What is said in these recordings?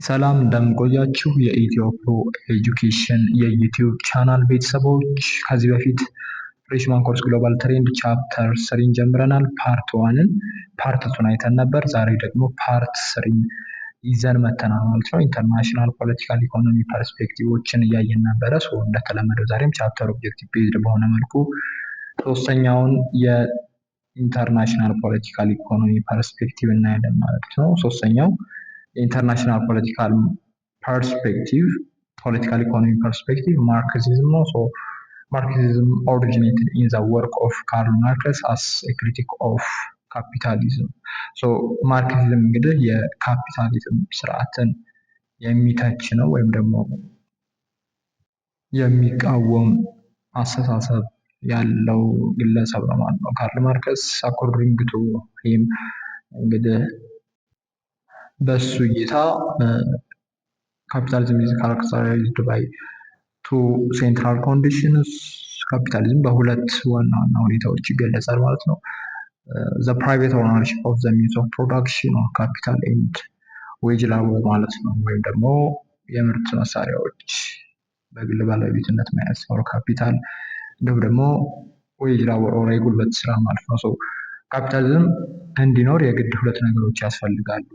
ሰላም እንደምቆያችሁ የኢትዮ ፕሮ ኤጁኬሽን የዩቲዩብ ቻናል ቤተሰቦች፣ ከዚህ በፊት ፍሬሽማን ኮርስ ግሎባል ትሬንድ ቻፕተር 3 ጀምረናል። ፓርት 1ን ፓርት 2ን አይተን ነበር። ዛሬ ደግሞ ፓርት 3 ይዘን መተናል ማለት ነው። ኢንተርናሽናል ፖለቲካል ኢኮኖሚ ፐርስፔክቲቮችን እያየን ነበረ። እንደተለመደው ዛሬም ቻፕተር ኦብጀክቲቭ ቤዝድ በሆነ መልኩ ሶስተኛውን የኢንተርናሽናል ፖለቲካል ኢኮኖሚ ፐርስፔክቲቭ እናያለን ማለት ነው። ሶስተኛው ኢንተርናሽናል ፖለቲካል ፐርስፔክቲቭ ፖለቲካል ኢኮኖሚ ፐርስፔክቲቭ ማርክሲዝም ነው። ማርክሲዝም ኦሪጂኔትድ ኢን ዘ ወርክ ኦፍ ካርል ማርክስ አስ ኤ ክሪቲክ ኦፍ ካፒታሊዝም። ማርክሲዝም እንግዲህ የካፒታሊዝም ስርዓትን የሚተች ነው ወይም ደግሞ የሚቃወም አስተሳሰብ ያለው ግለሰብ ነው ማለት ነው። ካርል ማርክስ አኮርዲንግ ቱ ሂም እንግዲህ በሱ እይታ ካፒታሊዝም ኢዝ ካራክተራይዝድ ባይ ቱ ሴንትራል ኮንዲሽንስ። ካፒታሊዝም በሁለት ዋና ዋና ሁኔታዎች ይገለጻል ማለት ነው። ዘ ፕራይቬት ኦውነርሺፕ ኦፍ ዘ ሚንስ ኦፍ ፕሮዳክሽን ኦፍ ካፒታል ኤንድ ዌጅ ላቦር ማለት ነው። ወይም ደግሞ የምርት መሳሪያዎች በግል ባለቤትነት መያዝ ካፒታል፣ እንዲሁም ደግሞ ዌጅ ላቦር ኦር የጉልበት ስራ ማለት ነው። ካፒታሊዝም እንዲኖር የግድ ሁለት ነገሮች ያስፈልጋሉ።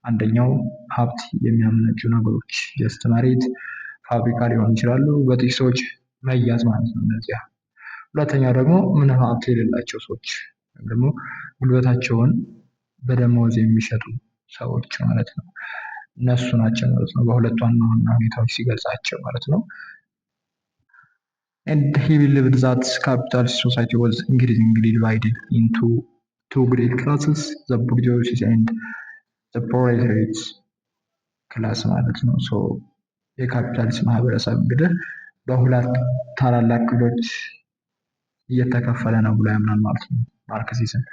አንደኛው ሀብት የሚያመነጩ ነገሮች ጀስት መሬት፣ ፋብሪካ ሊሆን ይችላሉ፣ በጥቂት ሰዎች መያዝ ማለት ነው እነዚያ። ሁለተኛው ደግሞ ምንም ሀብት የሌላቸው ሰዎች ወይም ደግሞ ጉልበታቸውን በደመወዝ የሚሸጡ ሰዎች ማለት ነው። እነሱ ናቸው ማለት ነው በሁለት ዋና ዋና ሁኔታዎች ሲገልጻቸው ማለት ነው። And he believed that capitalist society was increasingly divided into two great classes, the bourgeoisie and the proletariat ክላስ ማለት ነው። የካፒታሊስት ማህበረሰብ እንግዲህ በሁለት ታላላቅ ክፍሎች እየተከፈለ ነው ብሎ ያምናል ማለት ነው ማርክሲዝም።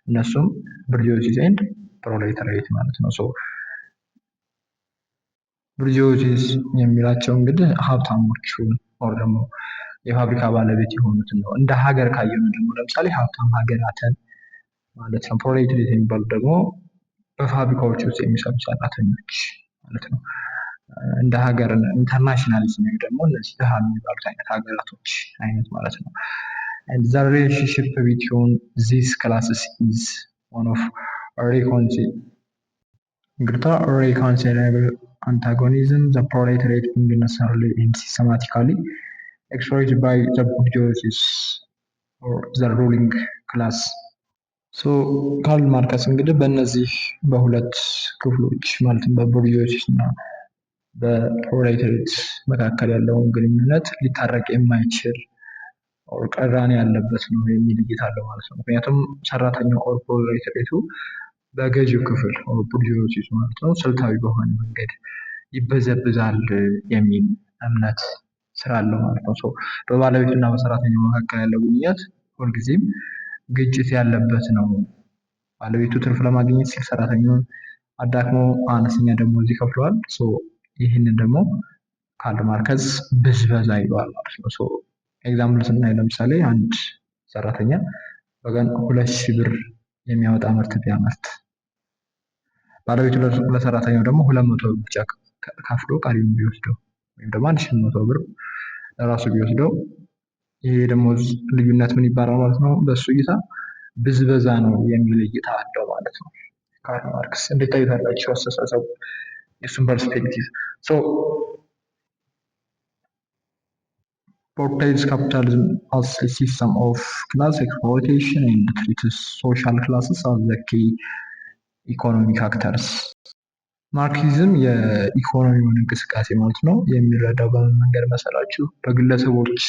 እነሱም ቦurgeoisie ኤንድ ፕሮሌታሪያት ማለት ነው። ቦurgeoisie የሚላቸው እንግዲህ ሀብታሞቹን ወር ደግሞ የፋብሪካ ባለቤት የሆኑትን ነው። እንደ ሀገር ካየነው ደግሞ ለምሳሌ ሀብታም ሀገራትን ማለት ነው። ፕሮሌታሪያት የሚባሉት ደግሞ በፋብሪካዎች ውስጥ የሚሰሩ ሰራተኞች ማለት ነው። እንደ ሀገር ኢንተርናሽናሊዝም ደግሞ እነዚህ ድሃ የሚባሉት አይነት ሀገራቶች አይነት ማለት ነው። And the relationship between these classes is one of reconcilable antagonism, the proletariat being necessarily and systematically exploited by the bourgeoisie or the ruling class. ካርል ማርክስ እንግዲህ በእነዚህ በሁለት ክፍሎች ማለትም በቦurgeoisie እና በፕሮሌታሪት መካከል ያለውን ግንኙነት ሊታረቅ የማይችል ቅራኔ ያለበት ነው የሚል እይታ አለው ማለት ነው። ምክንያቱም ሰራተኛው ኦር ፕሮሌታሪቱ በገዢው ክፍል ኦር ቦurgeoisie ማለት ነው ስልታዊ በሆነ መንገድ ይበዘብዛል የሚል እምነት ስላለው ማለት ነው። በባለቤቱና በሰራተኛው መካከል ያለው ግንኙነት ሁልጊዜም ግጭት ያለበት ነው። ባለቤቱ ትርፍ ለማግኘት ሲል ሰራተኛውን አዳክሞ አነስተኛ ደሞዝ ይከፍለዋል። ይህንን ደግሞ ካርል ማርክስ ብዝበዛ ይለዋል ማለት ነው። ኤግዛምፕል ስናይ ለምሳሌ አንድ ሰራተኛ በቀን 2000 ብር የሚያወጣ ምርት ቢያመርት ባለቤቱ ለሰራተኛው ደግሞ 200 ብር ብቻ ከፍሎ ቀሪውን ቢወስደው ወይም ደግሞ 1800 ብር ለራሱ ቢወስደው ይሄ ደሞዝ ልዩነት ምን ይባላል ማለት ነው? በሱ እይታ ብዝበዛ ነው የሚል እይታ አለው ማለት ነው። ካርል ማርክስ እንዴት ታዩታላችሁ አስተሳሰቡ የሱን ፐርስፔክቲቭ? portrays capitalism as a system of class exploitation and treats social classes as the key economic actors. ማርክሲዝም የኢኮኖሚውን እንቅስቃሴ ማለት ነው የሚረዳው በምን መንገድ መሰላችሁ? በግለሰቦች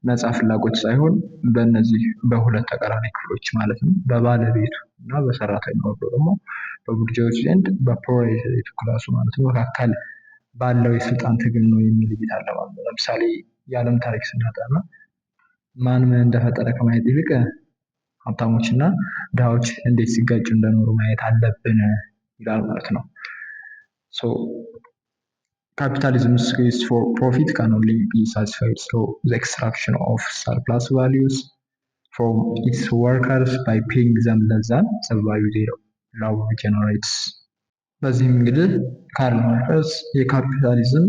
ነፃ ፍላጎት ሳይሆን በእነዚህ በሁለት ተቃራኒ ክፍሎች ማለት ነው በባለቤቱ እና በሰራተኛው ደግሞ በቦurgeoisie ኤንድ በፕሮሌታሪት ክላሱ ማለት ነው መካከል ባለው የስልጣን ትግል ነው የሚል እይታ አለ ማለት ነው። ለምሳሌ የዓለም ታሪክ ስናጠና ማን ምን እንደፈጠረ ከማየት ይልቅ ሀብታሞችና ድሃዎች እንዴት ሲጋጩ እንደኖሩ ማየት አለብን ይላል ማለት ነው። Capitalism's quest for profit can only be satisfied through the extraction of surplus values from its workers by paying them less than the value their labor generates. በዚህም እንግዲህ ካርል ማርክስ የካፒታሊዝም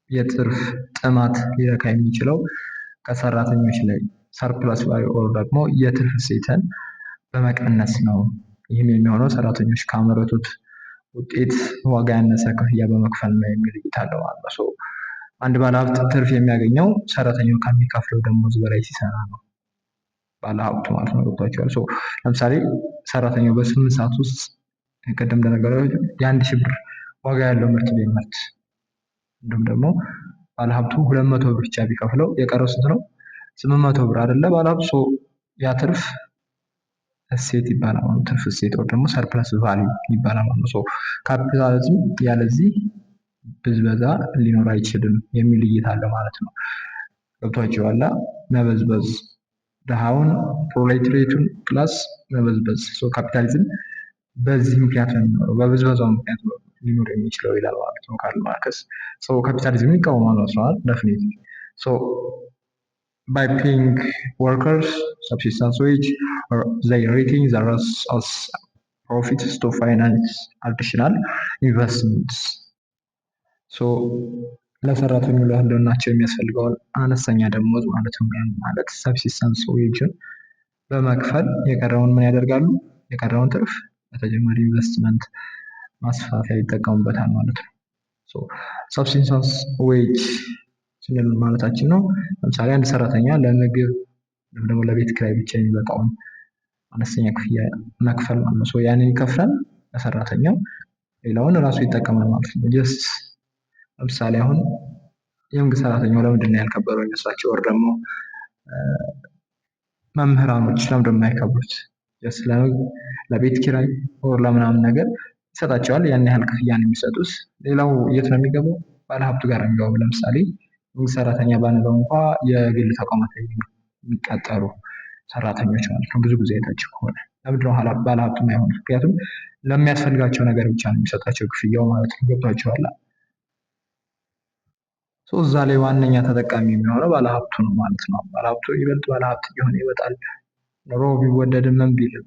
የትርፍ ጥማት ሊረካ የሚችለው ከሰራተኞች ላይ ሰርፕለስ ቫልዩ ኦር ደግሞ የትርፍ እሴትን በመቀነስ ነው። ይህም የሚሆነው ሰራተኞች ካመረቱት ውጤት ዋጋ ያነሰ ክፍያ በመክፈል ነው የሚል እይታ አለው ማለት ነው። አንድ ባለሀብት ትርፍ የሚያገኘው ሰራተኛው ከሚከፍለው ደሞዝ በላይ ሲሰራ ነው። ባለሀብቱ ማለት ነው። ገብቷቸዋል። ለምሳሌ ሰራተኛው በ8 ሰዓት ውስጥ ቅድም እንደነገርኳችሁ የ1000 ብር ዋጋ ያለው ምርት ቢያመርት እንዲሁም ደግሞ ባለሀብቱ 200 ብር ብቻ ቢከፍለው የቀረው ስንት ነው? 800 ብር አይደለ? ባለሀብቱ ያ ትርፍ እሴት ይባላል ማለት ነው። ትርፍ እሴት ወይ ደግሞ ሰርፕለስ ቫልዩ ይባላል ማለት ነው። ካፒታሊዝም ያለዚህ ብዝበዛ ሊኖር አይችልም የሚል እይታ አለ ማለት ነው። ገብቷችኋል? መበዝበዝ ድሃውን ፕሮሌታሪያቱን ክላስ መበዝበዝ። ካፒታሊዝም በዚህ ምክንያት ነው የሚኖረው፣ በብዝበዛው ምክንያት ነው ሊኖር የሚችለው ይላል ማለት ነው ካርል ማርክስ። ካፒታሊዝም ይቃወማል መስሏል ዴፊኒትሊ። by paying workers subsistence wage or they rating the rest as profits to finance additional investments. ለሰራተኞች ለህልውናቸው የሚያስፈልገውን አነስተኛ ደሞዝ ማለት ነው። ማለት ሰብሲስተንስ ዌጅን በመክፈል የቀረውን ምን ያደርጋሉ? የቀረውን ትርፍ ለተጨማሪ ኢንቨስትመንት ማስፋፊያ ይጠቀሙበታል ማለት ነው። ሰብሲስተንስ ዌጅ ስንል ማለታችን ነው። ለምሳሌ አንድ ሰራተኛ ለምግብ ወይም ደግሞ ለቤት ኪራይ ብቻ የሚበቃውን አነስተኛ ክፍያ መክፈል ማለት ነው። ያንን ይከፍላል ለሰራተኛው፣ ሌላውን ራሱ ይጠቀማል ማለት ነው። ጀስት ለምሳሌ አሁን የመንግስት ሰራተኛው ለምንድን ነው ያልከበረው ይመስላችሁ? ወር ደግሞ መምህራኖች ለምንድን ነው የማይከብሩት? ለቤት ኪራይ ወር ለምናምን ነገር ይሰጣቸዋል። ያን ያህል ክፍያ ነው የሚሰጡት። ሌላው የት ነው የሚገባው? ባለሀብቱ ጋር ነው የሚገባው። ለምሳሌ መንግስት ሰራተኛ ባንለው እንኳ የግል ተቋማት ላይ የሚቀጠሩ ሰራተኞች ማለት ነው። ብዙ ጊዜ አይታችሁ ከሆነ ለምንድን ነው ባለሀብቱ የማይሆኑት? ምክንያቱም ለሚያስፈልጋቸው ነገር ብቻ ነው የሚሰጣቸው ክፍያው ማለት ነው። ገብቷችኋል? እዛ ላይ ዋነኛ ተጠቃሚ የሚሆነው ባለሀብቱ ነው ማለት ነው። ባለሀብቱ ይበልጥ ባለሀብት እየሆነ ይመጣል። ኑሮ ቢወደድም ምን ቢልም፣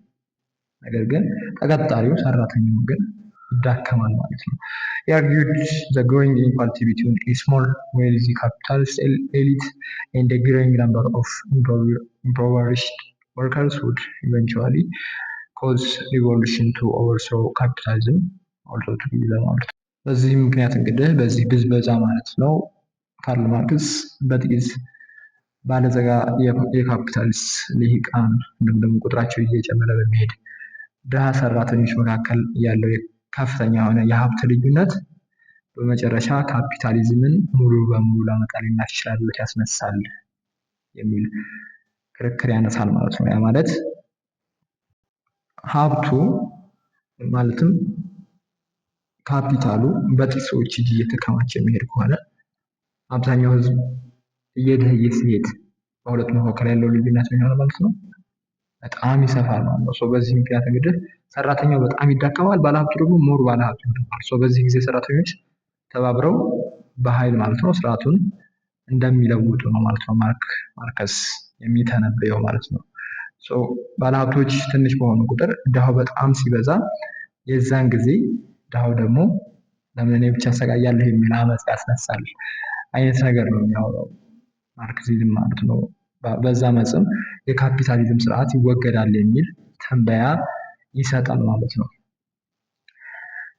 ነገር ግን ተቀጣሪው ሰራተኛው ግን ይዳከማል ማለት ነው። He argued the growing inequality between a small wealthy capitalist elite and a growing number of impoverished workers would eventually cause revolution to overthrow capitalism also to be ማለት ነው። በዚህ ምክንያት እንግዲህ በዚህ ብዝበዛ ማለት ነው ካርል ማርክስ በጥቂት ባለጸጋ የካፒታሊስት ልሂቃን እንዲሁም ደግሞ ቁጥራቸው እየጨመረ በሚሄድ ድሃ ሰራተኞች መካከል ያለው ከፍተኛ የሆነ የሀብት ልዩነት በመጨረሻ ካፒታሊዝምን ሙሉ በሙሉ ለመጣል የሚያስችል አብዮት ያስነሳል የሚል ክርክር ያነሳል ማለት ነው። ያ ማለት ሀብቱ ማለትም ካፒታሉ በጥቂት ሰዎች እጅ እየተከማቸ የሚሄድ ከሆነ አብዛኛው ህዝብ እየደኸየ ሲሄድ በሁለቱ መካከል ያለው ልዩነት ምን ይሆናል ማለት ነው? በጣም ይሰፋል ማለት ነው። በዚህ ምክንያት እንግዲህ ሰራተኛው በጣም ይዳከማል፣ ባለሀብቱ ደግሞ ሞር ባለሀብት ይሆናል። በዚህ ጊዜ ሰራተኞች ተባብረው በኃይል ማለት ነው ስርዓቱን እንደሚለውጡ ነው ማለት ነው ማርክስ የሚተነበየው ማለት ነው። ባለሀብቶች ትንሽ በሆኑ ቁጥር ድሃው በጣም ሲበዛ የዛን ጊዜ ድሃው ደግሞ ለምን እኔ ብቻ አሰቃያለሁ የሚል አመፅ ያስነሳል አይነት ነገር ነው የሚያወራው ማርክሲዝም ማለት ነው። በዛ አመፅም የካፒታሊዝም ስርዓት ይወገዳል የሚል ትንበያ ይሰጣል ማለት ነው።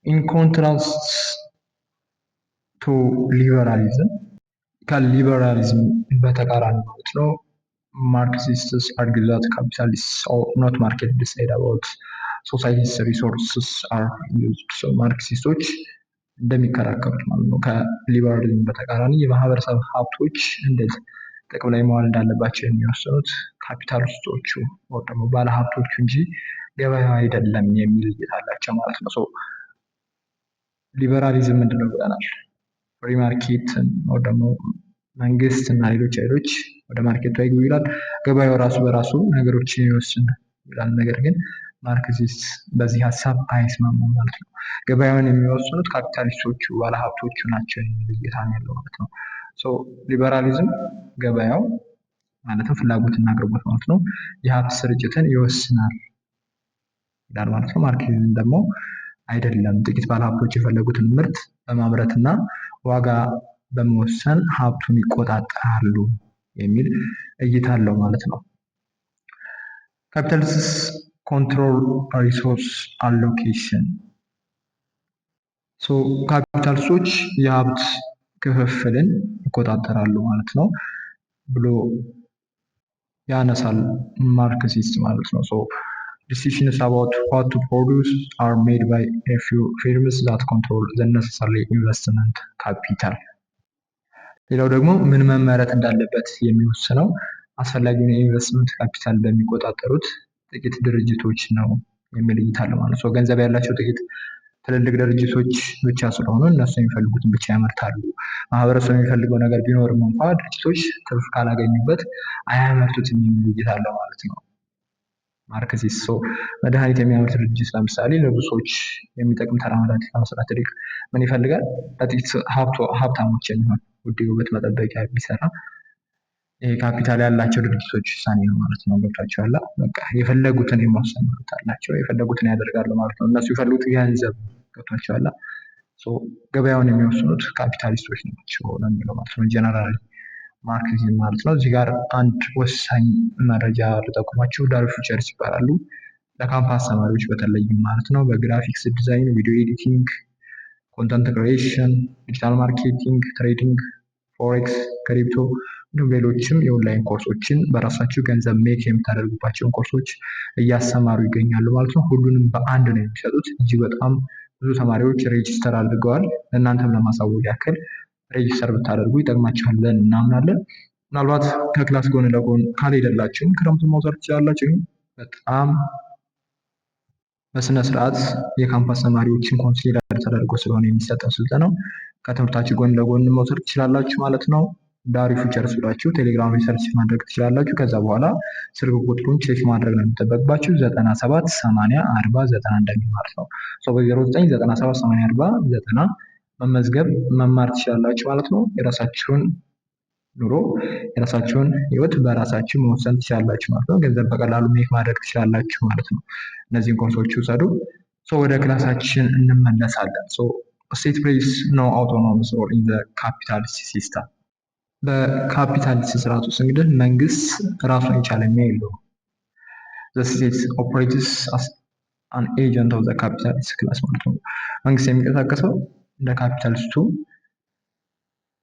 ኢን ኮንትራስት ቱ ሊበራሊዝም፣ ከሊበራሊዝም በተቃራኒ ማለት ነው ማርክሲስትስ argue that capitalists are not market decide about society's resources are used. ማርክሲስቶች እንደሚከራከሩት ማለት ነው ከሊበራሊዝም በተቃራኒ የማህበረሰብ ሀብቶች እንዴት ጥቅም ላይ መዋል እንዳለባቸው የሚወስኑት ካፒታሊስቶቹ ወይ ደግሞ ባለሀብቶቹ እንጂ ገበያው አይደለም የሚል እይታ አላቸው ማለት ነው። ሊበራሊዝም ምንድነው ብለናል? ፍሪ ማርኬትን ወይ ደግሞ መንግስት እና ሌሎች ኃይሎች ወደ ማርኬቱ አይግቡ ይላል። ገበያው ራሱ በራሱ ነገሮችን ይወስን ይላል። ነገር ግን ማርክሲስት በዚህ ሀሳብ አይስማማም ማለት ነው። ገበያውን የሚወስኑት ካፒታሊስቶቹ ባለሀብቶቹ ናቸው የሚል እይታ ነው ያለው ማለት ነው። ሊበራሊዝም ገበያው ማለትም ፍላጎትና አቅርቦት ማለት ነው የሀብት ስርጭትን ይወስናል ይላል ማለት ነው። ማርክሲዝም ደግሞ አይደለም። ጥቂት ባለሀብቶች የፈለጉትን ምርት በማምረትና ዋጋ በመወሰን ሀብቱን ይቆጣጠራሉ የሚል እይታ አለው ማለት ነው። ካፒታሊስትስ ኮንትሮል ሪሶርስ አሎኬሽን። ካፒታሊስቶች የሀብት ክፍፍልን ይቆጣጠራሉ ማለት ነው ብሎ ያነሳል ማርክሲስት ማለት ነው። Decisions about what to produce are made by a few firms that control the necessary investment capital. ሌላው ደግሞ ምን መመረት እንዳለበት የሚወስነው አስፈላጊውን የኢንቨስትመንት ካፒታል በሚቆጣጠሩት ጥቂት ድርጅቶች ነው የሚል እይታ አለ ማለት ነው። ገንዘብ ያላቸው ጥቂት ትልልቅ ድርጅቶች ብቻ ስለሆኑ እነሱ የሚፈልጉትን ብቻ ያመርታሉ። ማህበረሰቡ የሚፈልገው ነገር ቢኖርም እንኳ ድርጅቶች ትርፍ ካላገኙበት አያመርቱትም የሚል እይታ አለ ማለት ነው ማርክሲስት። መድኃኒት የሚያመርት ድርጅት ለምሳሌ ለብዙ ሰዎች የሚጠቅም ተራ መድኃኒት ከመስራት ይልቅ ምን ይፈልጋል? ለጥቂት ሀብታሞች የሚሆን ውድ የውበት መጠበቂያ ቢሰራ ይሄ ካፒታል ያላቸው ድርጅቶች ውሳኔ ነው ማለት ነው። ገብቷቸዋል። በቃ የፈለጉትን የመወሰን መብት አላቸው፣ የፈለጉትን ያደርጋሉ ማለት ነው። እነሱ የፈለጉት ገንዘብ። ገብቷቸዋል። ገበያውን የሚወስኑት ካፒታሊስቶች ናቸው ነው የሚለው ማለት ነው ጀነራሊ ማርክሲዝም ማለት ነው። እዚህ ጋር አንድ ወሳኝ መረጃ ልጠቁማችሁ። ዳር ፊውቸርስ ይባላሉ። ለካምፓስ ተማሪዎች በተለይም ማለት ነው። በግራፊክስ ዲዛይን፣ ቪዲዮ ኤዲቲንግ፣ ኮንተንት ክሪኤሽን፣ ዲጂታል ማርኬቲንግ፣ ትሬዲንግ፣ ፎሬክስ፣ ክሪፕቶ እንዲሁም ሌሎችም የኦንላይን ኮርሶችን በራሳችሁ ገንዘብ ሜክ የምታደርጉባቸውን ኮርሶች እያስተማሩ ይገኛሉ ማለት ነው። ሁሉንም በአንድ ነው የሚሰጡት። እጅግ በጣም ብዙ ተማሪዎች ሬጂስተር አድርገዋል። እናንተም ለማሳወቅ ያክል ሬጂስተር ብታደርጉ ይጠቅማችኋል ብለን እናምናለን። ምናልባት ከክላስ ጎን ለጎን ካልሄደላችሁም ክረምቱን መውሰድ ትችላላችሁ። በጣም በስነ ስርዓት የካምፓስ ተማሪዎችን ኮንሲደር ተደርጎ ስለሆነ የሚሰጠው ስልጠናው ከትምህርታችሁ ጎን ለጎን መውሰድ ትችላላችሁ ማለት ነው። ዳሪ ፊውቸርስ ብላችሁ ቴሌግራም ሪሰርች ማድረግ ትችላላችሁ። ከዛ በኋላ ስልክ ቁጥሩን ቼክ ማድረግ ነው የሚጠበቅባችሁ 97 80 40 90 እንደሚል ማለት ነው። በ09 97 80 40 90 መመዝገብ መማር ትችላላችሁ ማለት ነው። የራሳችሁን ኑሮ የራሳችሁን ህይወት በራሳችሁ መወሰን ትችላላችሁ ማለት ነው። ገንዘብ በቀላሉ ሜክ ማድረግ ትችላላችሁ ማለት ነው። እነዚህን ኮርሶች ውሰዱ። ወደ ክላሳችን እንመለሳለን። ስቴት ፕሌይስ ኖ አውቶኖመስ ሮል ኢን ዘ ካፒታሊስት ሲስተም። በካፒታሊስት ስርዓት ውስጥ እንግዲህ መንግስት ራሱን የቻለ ሚና የለውም። ዘ ስቴት ኦፕሬትስ አስ አን ኤጀንት ኦፍ ዘ ካፒታሊስት ክላስ ማለት ነው። መንግስት የሚንቀሳቀሰው እንደ ካፒታሊስቱ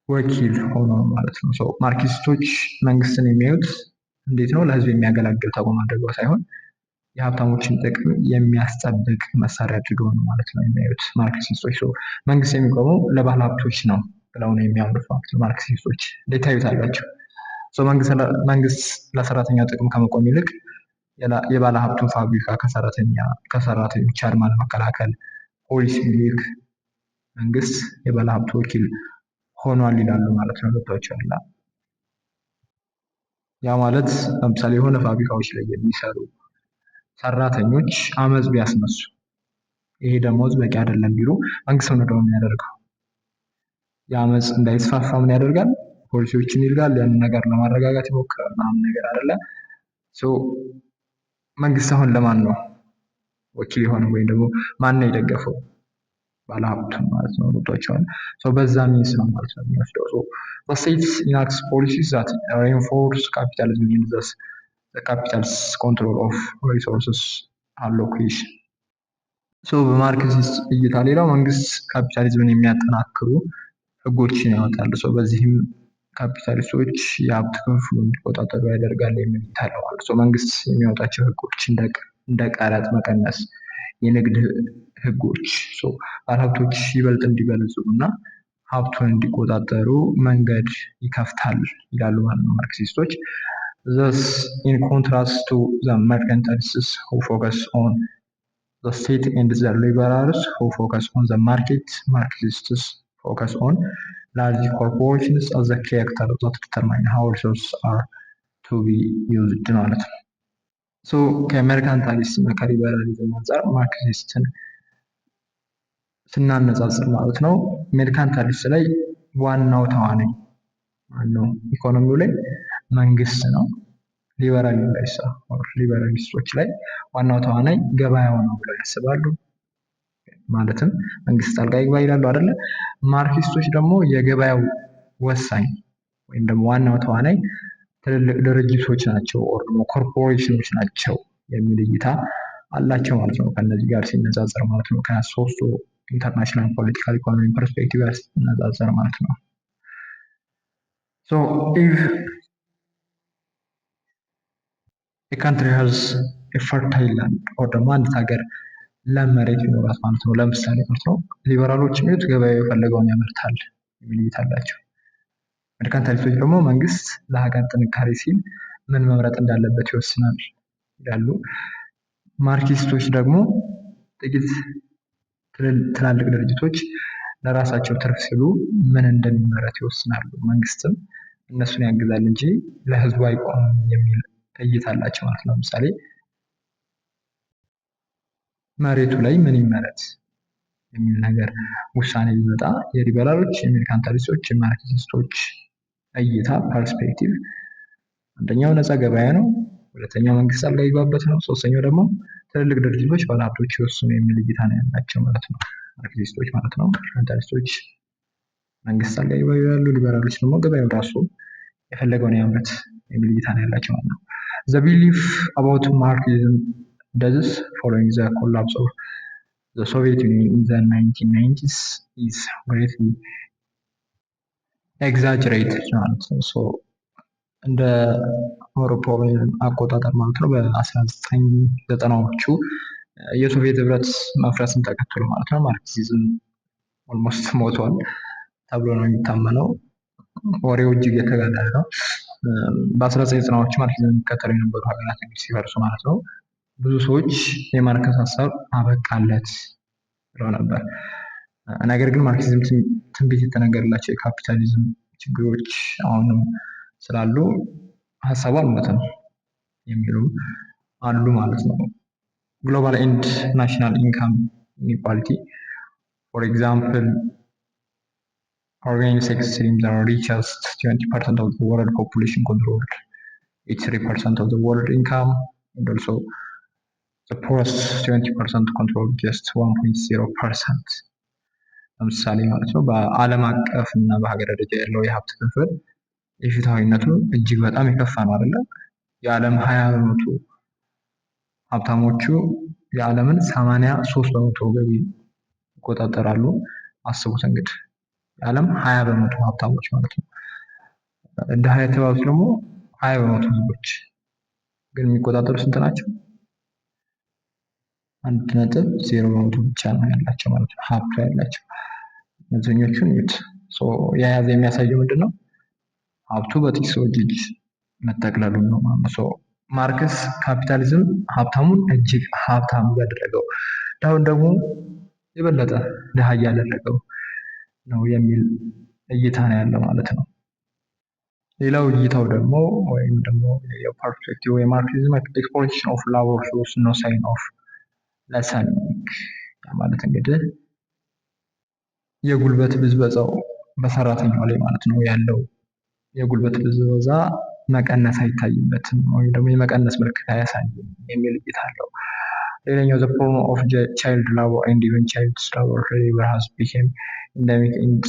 ወኪል ሆኖ ማለት ነው። ማርክሲስቶች መንግስትን የሚያዩት እንዴት ነው? ለህዝብ የሚያገለግል ተቋም አድርገው ሳይሆን የሀብታሞችን ጥቅም የሚያስጠብቅ መሳሪያ አድርገው ነው ማለት ነው የሚያዩት ማርክሲስቶች። መንግስት የሚቆመው ለባለ ሀብቶች ነው ብለው ነው የሚያምኑት ማለት ነው ማርክሲስቶች። እንዴት ታዩታላችሁ? መንግስት ለሰራተኛ ጥቅም ከመቆም ይልቅ የባለ ሀብቱን ፋብሪካ ከሰራተኞች አድማ ለመከላከል ፖሊስ ሚልክ መንግስት የባለ ሀብቱ ወኪል ሆኗል ይላሉ ማለት ነው። ገብቷችኋል? ያ ማለት ለምሳሌ የሆነ ፋብሪካዎች ላይ የሚሰሩ ሰራተኞች አመፅ ቢያስነሱ ይሄ ደሞዝ በቂ አይደለም ቢሉ መንግስት ነው ደግሞ የሚያደርገው የአመፅ እንዳይስፋፋ ምን ያደርጋል? ፖሊሲዎችን ይልጋል። ያንን ነገር ለማረጋጋት ይሞክራል ምናምን ነገር አይደለ? መንግስት አሁን ለማን ነው ወኪል የሆነው ወይም ደግሞ ማን ነው የደገፈው? ባለሀብቱን ማለት ነው። ገብቷችኋል? በዛ ሚንስ ነው ማለት ነው የሚወስደው። the state enacts policies that reinforce capitalism in the capital's control of resources allocation. በማርክሲስት እይታ ሌላው መንግስት ካፒታሊዝምን የሚያጠናክሩ ህጎችን ያወጣል። በዚህም ካፒታሊስቶች የሀብት ክፍፍሉን እንዲቆጣጠሩ ያደርጋል የሚል እይታ አለው ማለት ነው። መንግስት የሚያወጣቸው ህጎች እንደ ቀረጥ መቀነስ፣ የንግድ ህጎች ባለሀብቶች ይበልጥ እንዲበለጽጉ እና ሀብቱን እንዲቆጣጠሩ መንገድ ይከፍታል ይላሉ ማለት ነው ማርክሲስቶች። thus in contrast to the mercantilists who focus on the state and the liberals who focus on the market, Marxists focus on large corporations as the character that determine how resources are to be used ማለት ነው። ከሜርካንታሊስት እና ከሊበራሊዝም አንጻር ማርክሲስትን ስናነጻጽር ማለት ነው ሜርካንታሊስት ላይ ዋናው ተዋናይ ማነው? ኢኮኖሚው ላይ መንግስት ነው። ሊበራሊስቶች ላይ ዋናው ተዋናይ ገበያው ነው ብለው ያስባሉ። ማለትም መንግስት ጣልቃ ይግባ ይላሉ አይደለ? ማርክሲስቶች ደግሞ የገበያው ወሳኝ ወይም ደግሞ ዋናው ተዋናይ ትልልቅ ድርጅቶች ናቸው ኦር ደግሞ ኮርፖሬሽኖች ናቸው የሚል እይታ አላቸው ማለት ነው። ከነዚህ ጋር ሲነጻጸር ማለት ነው። ከሶስቱ ኢንተርናሽናል ፖለቲካል ኢኮኖሚ ፐርስፔክቲቭ ጋር ሲነጻጸር ማለት ነው። ሶ ኢፍ ኤ ካንትሪ ሃዝ ኤ ፈርታይል ላንድ ኦር ደግሞ አንዲት ሀገር ለም መሬት ይኖራት ማለት ነው። ለምሳሌ ማለት ነው ሊበራሎች የሚሉት ገበያው የፈለገውን ያመርታል የሚል እይታ አላቸው። መርካንታሊስቶች ደግሞ መንግስት ለሀገር ጥንካሬ ሲል ምን መምረጥ እንዳለበት ይወስናል ይላሉ። ማርክሲስቶች ደግሞ ጥቂት ትላልቅ ድርጅቶች ለራሳቸው ትርፍ ሲሉ ምን እንደሚመረት ይወስናሉ። መንግስትም እነሱን ያግዛል እንጂ ለህዝቡ አይቆምም የሚል እይታ አላቸው ማለት ነው። ለምሳሌ መሬቱ ላይ ምን ይመረት የሚል ነገር ውሳኔ ቢመጣ የሊበራሎች፣ የሜርካንታሊስቶች፣ የማርክሲስቶች እይታ ፐርስፔክቲቭ አንደኛው ነፃ ገበያ ነው፣ ሁለተኛው መንግስት ጣልቃ ይገባበት ነው፣ ሶስተኛው ደግሞ ትልልቅ ድርጅቶች ባለሀብቶች ይወስኑ የሚል እይታ ነው ያላቸው ማለት ነው። ማርክሲስቶች ማለት ነው። ሜርካንታሊስቶች መንግስት ጣልቃ ይግባ ይላሉ፣ ሊበራሎች ደግሞ ገበያው ራሱ የፈለገውን ያምርት የሚል እይታ ነው ያላቸው ማለት ነው። The belief about Marxism does following the collapse of the Soviet Union in the 1990s is greatly exaggerated ማለት ነው። ሶ እንደ አውሮፓውያን አቆጣጠር ማለት ነው በ1990ዎቹ የሶቪየት ህብረት መፍረስን ተከትሎ ማለት ነው ማርክሲዝም ኦልሞስት ሞቷል ተብሎ ነው የሚታመነው። ወሬው እጅግ የተጋነነ ነው። በ1990ዎቹ ማርክሲዝም የሚከተሉ የነበሩ ሀገራት እንግዲህ ሲፈርሱ ማለት ነው ብዙ ሰዎች የማርክስ ሀሳብ አበቃለት ብለው ነበር። ነገር ግን ማርክሲዝም ትንቢት የተነገረላቸው የካፒታሊዝም ችግሮች አሁንም ስላሉ ሀሳቡ አልሞተም የሚሉ አሉ ማለት ነው። ግሎባል ኤንድ ናሽናል ኢንካም ኢኒኳሊቲ ፎር ኤግዛምፕል organic extreme the richest 20% of the world population controlled 83% of the world income and also the poorest 20% control just 1.0%. ለምሳሌ ማለት ነው በዓለም አቀፍ እና በሀገር ደረጃ ያለው የሀብት ክፍል የፍትሃዊነቱ እጅግ በጣም የከፋ ነው አይደለ? የዓለም 20% ሀብታሞቹ የዓለምን 83% ገቢ ይቆጣጠራሉ። አስቡት እንግዲህ የዓለም 20% ሀብታሞች ማለት ነው። ድሃ የተባሉት ደግሞ 20% ህዝቦች ግን የሚቆጣጠሩ ስንት ናቸው? 1.0% ብቻ ነው ያላቸው ማለት ነው ሀብቱ ያላቸው። እነዚህኞቹን የያዘ የሚያሳየው ምንድን ነው? ሀብቱ በጥቂት ሰዎች እጅ መጠቅለሉን ነው ማለት ነው። ማርክስ ካፒታሊዝም ሀብታሙን እጅግ ሀብታም ያደረገው ድሃውን ደግሞ የበለጠ ድሃ እያደረገው ነው የሚል እይታ ነው ያለው ማለት ነው። ሌላው እይታው ደግሞ ወይም ደግሞ የፐርስፔክቲቭ የማርክሲዝም ኤክስፕሎይቴሽን ኦፍ ላቦር ሾውስ ኖ ሳይን ኦፍ ለሰኒንግ ማለት እንግዲህ የጉልበት ብዝበዛው በሰራተኛው ላይ ማለት ነው ያለው የጉልበት ብዝበዛ መቀነስ አይታይበትም ወይም ደግሞ የመቀነስ ምልክት አያሳይም የሚል እይታ አለው። ሌላኛው the problem of child labor and even child labor has become endemic and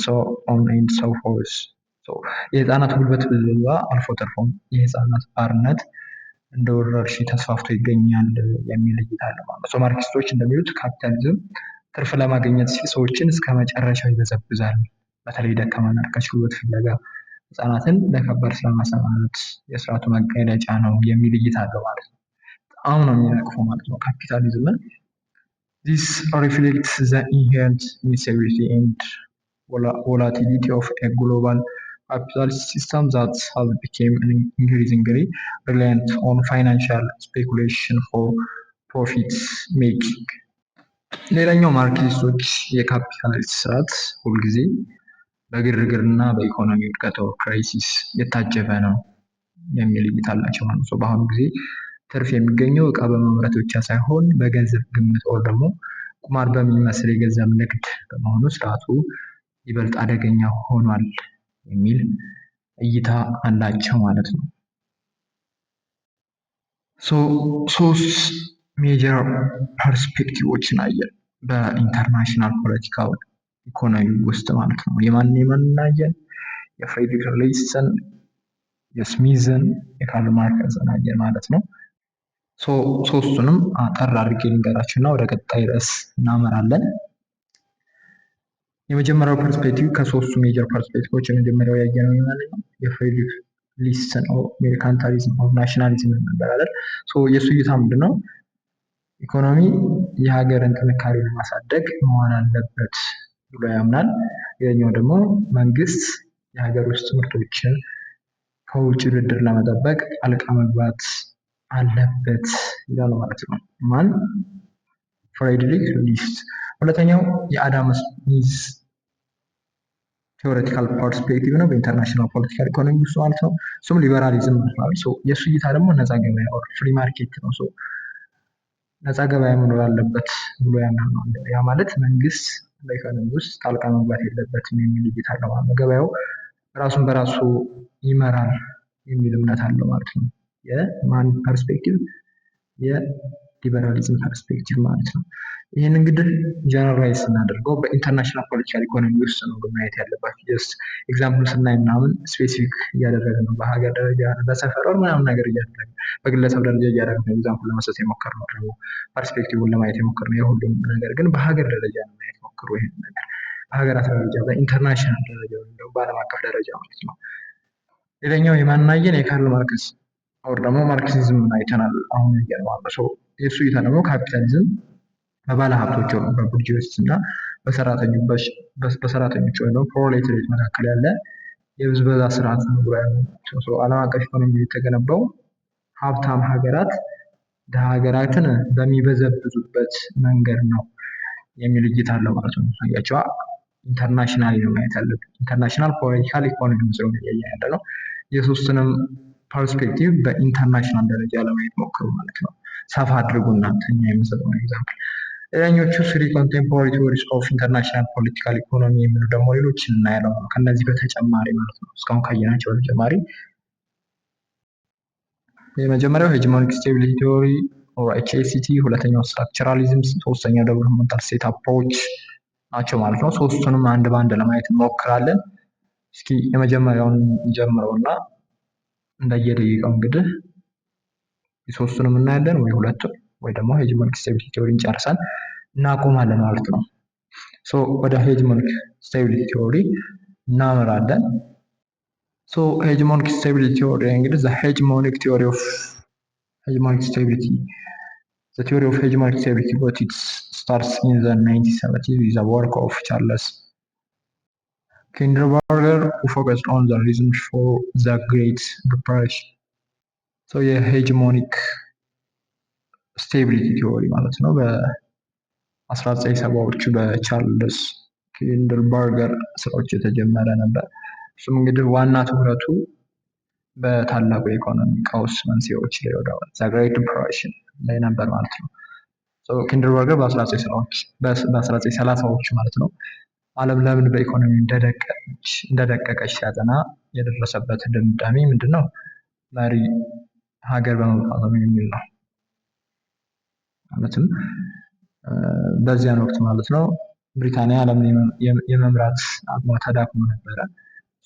so forth. የህፃናት ጉልበት ብዝበዛ አልፎ ተርፎም የህፃናት ባርነት እንደ ወረርሽኝ ተስፋፍቶ ይገኛል የሚል እይታ አለ ማለት ነው። ማርክሲስቶች እንደሚሉት ካፒታሊዝም ትርፍ ለማግኘት ሲል ሰዎችን እስከ መጨረሻው ይበዘብዛል። በተለይ ደካማና ርካሽ ጉልበት ፍለጋ ህፃናትን ለከባድ ስራ ማሰማራት የስርዓቱ መገለጫ ነው የሚል እይታ አለው ማለት ነው። በጣም ነው የሚነቅፈው ማለት ነው ካፒታሊዝምን። This reflects the inherent instability and volatility of a global capitalist system that has become increasingly reliant on financial speculation for profit making. ሌላኛው ማርክሲስቶች የካፒታሊስት ስርዓት ሁልጊዜ በግርግርና በኢኮኖሚ ውድቀት ክራይሲስ የታጀበ ነው የሚል እይታ አላቸው ማለት ነው። በአሁኑ ጊዜ ትርፍ የሚገኘው እቃ በማምረት ብቻ ሳይሆን በገንዘብ ግምት ወር ደግሞ ቁማር በሚመስል የገንዘብ ንግድ በመሆኑ ስርዓቱ ይበልጥ አደገኛ ሆኗል የሚል እይታ አላቸው ማለት ነው። ሶስት ሜጀር ፐርስፔክቲቮችን አየን በኢንተርናሽናል ፖለቲካል ኢኮኖሚ ውስጥ ማለት ነው። የማናየን የፍሬድሪክ ሌይስን፣ የስሚዝን፣ የካርል ማርክስን አየን ማለት ነው። ሶስቱንም አጠር አድርጌ ልንገራችሁ እና ወደ ቀጣይ ርዕስ እናመራለን። የመጀመሪያው ፐርስፔክቲቭ ከሶስቱ ሜጀር ፐርስፔክቲቮች የመጀመሪያው ያየነው ማለት ነው የፍሬድሪክ ሊስትን ሜርካንታሊዝም ኦፍ ናሽናሊዝም ነበር አይደል? የእሱ እይታ ምንድነው? ኢኮኖሚ የሀገርን ጥንካሬ ለማሳደግ መሆን አለበት ብሎ ያምናል። ሌላኛው ደግሞ መንግስት የሀገር ውስጥ ምርቶችን ከውጭ ብድር ለመጠበቅ ጣልቃ መግባት አለበት ይላል ማለት ነው። ማን? ፍሬድሪክ ሊስት። ሁለተኛው የአዳም ስሚዝ ቴዎሬቲካል ፐርስፔክቲቭ ነው በኢንተርናሽናል ፖለቲካል ኢኮኖሚ ውስጥ ማለት ነው። እሱም ሊበራሊዝም ነው። የእሱ እይታ ደግሞ ነፃ ገበያ ፍሪ ማርኬት ነው። ነፃ ገበያ መኖር አለበት ብሎ ያምናል። ያ ማለት መንግስት በኢኮኖሚ ውስጥ ጣልቃ መግባት የለበትም የሚል እይታ አለው ማለት ነው። ገበያው ራሱን በራሱ ይመራል የሚል እምነት አለው ማለት ነው። የማን ፐርስፔክቲቭ? የሊበራሊዝም ፐርስፔክቲቭ ማለት ነው። ይህን እንግዲህ ጀነራላይዝ ስናደርገው በኢንተርናሽናል ፖለቲካል ኢኮኖሚ ውስጥ ነው ማየት ያለባቸው። ጀስት ኤግዛምፕል ስናይ ምናምን ስፔሲፊክ እያደረገ ነው፣ በሀገር ደረጃ በሰፈር ምናምን ነገር እያደረገ በግለሰብ ደረጃ እያደረገ ነው። ኤግዛምፕል ለመስጠት የሞከርነው ደግሞ ፐርስፔክቲቭን ለማየት የሞከርነው የሁሉም ነገር ግን በሀገር ደረጃ ነው ማየት ሞክሩ። ይሄን ነገር በሀገራት ደረጃ በኢንተርናሽናል ደረጃ ወይም ደግሞ በዓለም አቀፍ ደረጃ ማለት ነው። ሌላኛው የማናየን የካርል ማርክስ ወር ደግሞ ማርክሲዝም አይተናል። አሁን ያየነው የእሱ እይታ ደግሞ ካፒታሊዝም በባለ ሀብቶች ነው በቡርጂዎች እና በሰራተኞች ወይ ፕሮሌታሪት መካከል ያለ የብዝበዛ ስርዓት ነው ብሎ ያምናል። ዓለም አቀፍ ኢኮኖሚ የተገነባው ሀብታም ሀገራት ድሃ ሀገራትን በሚበዘብዙበት መንገድ ነው የሚል እይታ አለው ማለት ነው። አያቸዋ ኢንተርናሽናል ነው ማየት ያለብን። ኢንተርናሽናል ፖለቲካል ኢኮኖሚ ስለሆነ እያየን ያለ ነው። የሶስቱንም ፐርስፔክቲቭ በኢንተርናሽናል ደረጃ ለማየት ሞክሩ ማለት ነው። ሰፋ አድርጉና እኛ የምንሰጠውን ኤግዛምፕል። ሌላኞቹ ስሪ ኮንቴምፖራሪ ቲዎሪስ ኦፍ ኢንተርናሽናል ፖለቲካል ኢኮኖሚ የሚሉ ደግሞ ሌሎች እናያለው ነው። ከነዚህ በተጨማሪ ማለት ነው እስካሁን ካየናቸው በተጨማሪ የመጀመሪያው ሄጅሞኒክ ስቴቢሊቲ ቲዎሪ ኦር ኤችኤስቲ፣ ሁለተኛው ስትራክቸራሊዝም፣ ሶስተኛው ዴቨሎፕመንታል ስቴት አፕሮች ናቸው ማለት ነው። ሶስቱንም አንድ በአንድ ለማየት እንሞክራለን። እስኪ የመጀመሪያውን ጀምረውና እንደየደቂቃው እንግዲህ የሶስቱንም እናያለን ወይ ሁለቱም ወይ ደግሞ ሄጅሞኒክ ስቴቢሊቲ ቲዎሪን ጨርሰን እናቆማለን ማለት ነው። ወደ ሄጅሞኒክ ስቴቢሊቲ ቲዎሪ እናመራለን። ሄጅሞኒክ ስቴቢሊቲ ቲዎሪ እንግዲህ ሄጅሞኒክ ቲዎሪ ኦፍ ሄጅሞኒክ ስቴቢሊቲ The theory of hegemonic stability got its starts in the 1970s with the work of Charles Kindleberger, who focused on the reasons for the Great Depression. የሄጅሞኒክ ስቴቢሊቲ ቲዎሪ ማለት ነው በ1970ዎቹ በቻርልስ ኪንድልበርገር ስራዎች የተጀመረ ነበር። እሱም እንግዲህ ዋና ትኩረቱ በታላቁ የኢኮኖሚ ቀውስ መንስኤዎች ላይ ወደ ዘ ግሬት ዲፕሬሽን ላይ ነበር ማለት ነው። ኪንድልበርገር በ1930ዎቹ ማለት ነው ዓለም ለምን በኢኮኖሚ እንደደቀቀች ሲያጠና የደረሰበት ድምዳሜ ምንድነው? መሪ ሀገር በመውጣቱ የሚል ነው። ማለትም በዚያን ወቅት ማለት ነው ብሪታንያ ዓለምን የመምራት አቅሟ ተዳክሞ ነበረ።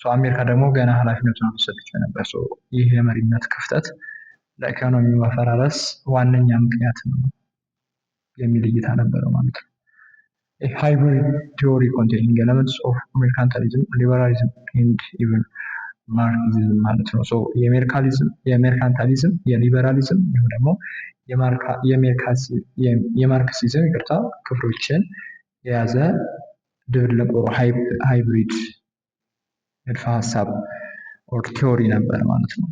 አሜሪካ ደግሞ ገና ኃላፊነቱን አልወሰደችም ነበር። ይህ የመሪነት ክፍተት ለኢኮኖሚ መፈራረስ ዋነኛ ምክንያት ነው የሚል እይታ ነበረው ማለት ነው። ሃይብሪድ ቲዎሪ ኮንቴኒንግ ኤለመንትስ ኦፍ ሜርካንታሊዝም፣ ሊበራሊዝም ኤንድ ኢቨን ማርክሲዝም ማለት ነው። የሜርካንታሊዝም፣ የሊበራሊዝም ወይም ደግሞ የማርክሲዝም ክፍሎችን የያዘ ድብልቅ ሃይብሪድ ንድፈ ሀሳብ ኦር ቲዎሪ ነበር ማለት ነው።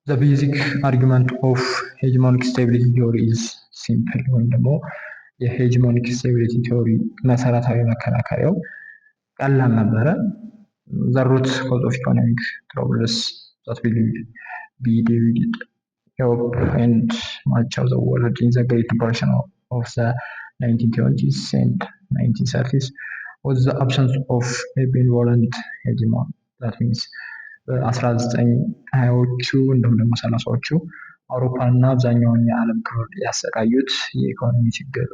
The basic argument of hegemonic stability theory is simple ወይም ደግሞ የሄጅሞኒክ ስቴቢሊቲ ቲዎሪ መሰረታዊ መከራከሪያው ቀላል ነበረ። The root cause of economic troubles that will be divided Europe and much of the world in the Great Depression of the 1920s and 1930s was the absence of a benevolent hegemon. That means በ1920ዎቹ እንዲሁም ደግሞ 30ዎቹ አውሮፓና አብዛኛውን የዓለም ክፍል ያሰቃዩት የኢኮኖሚ ችግር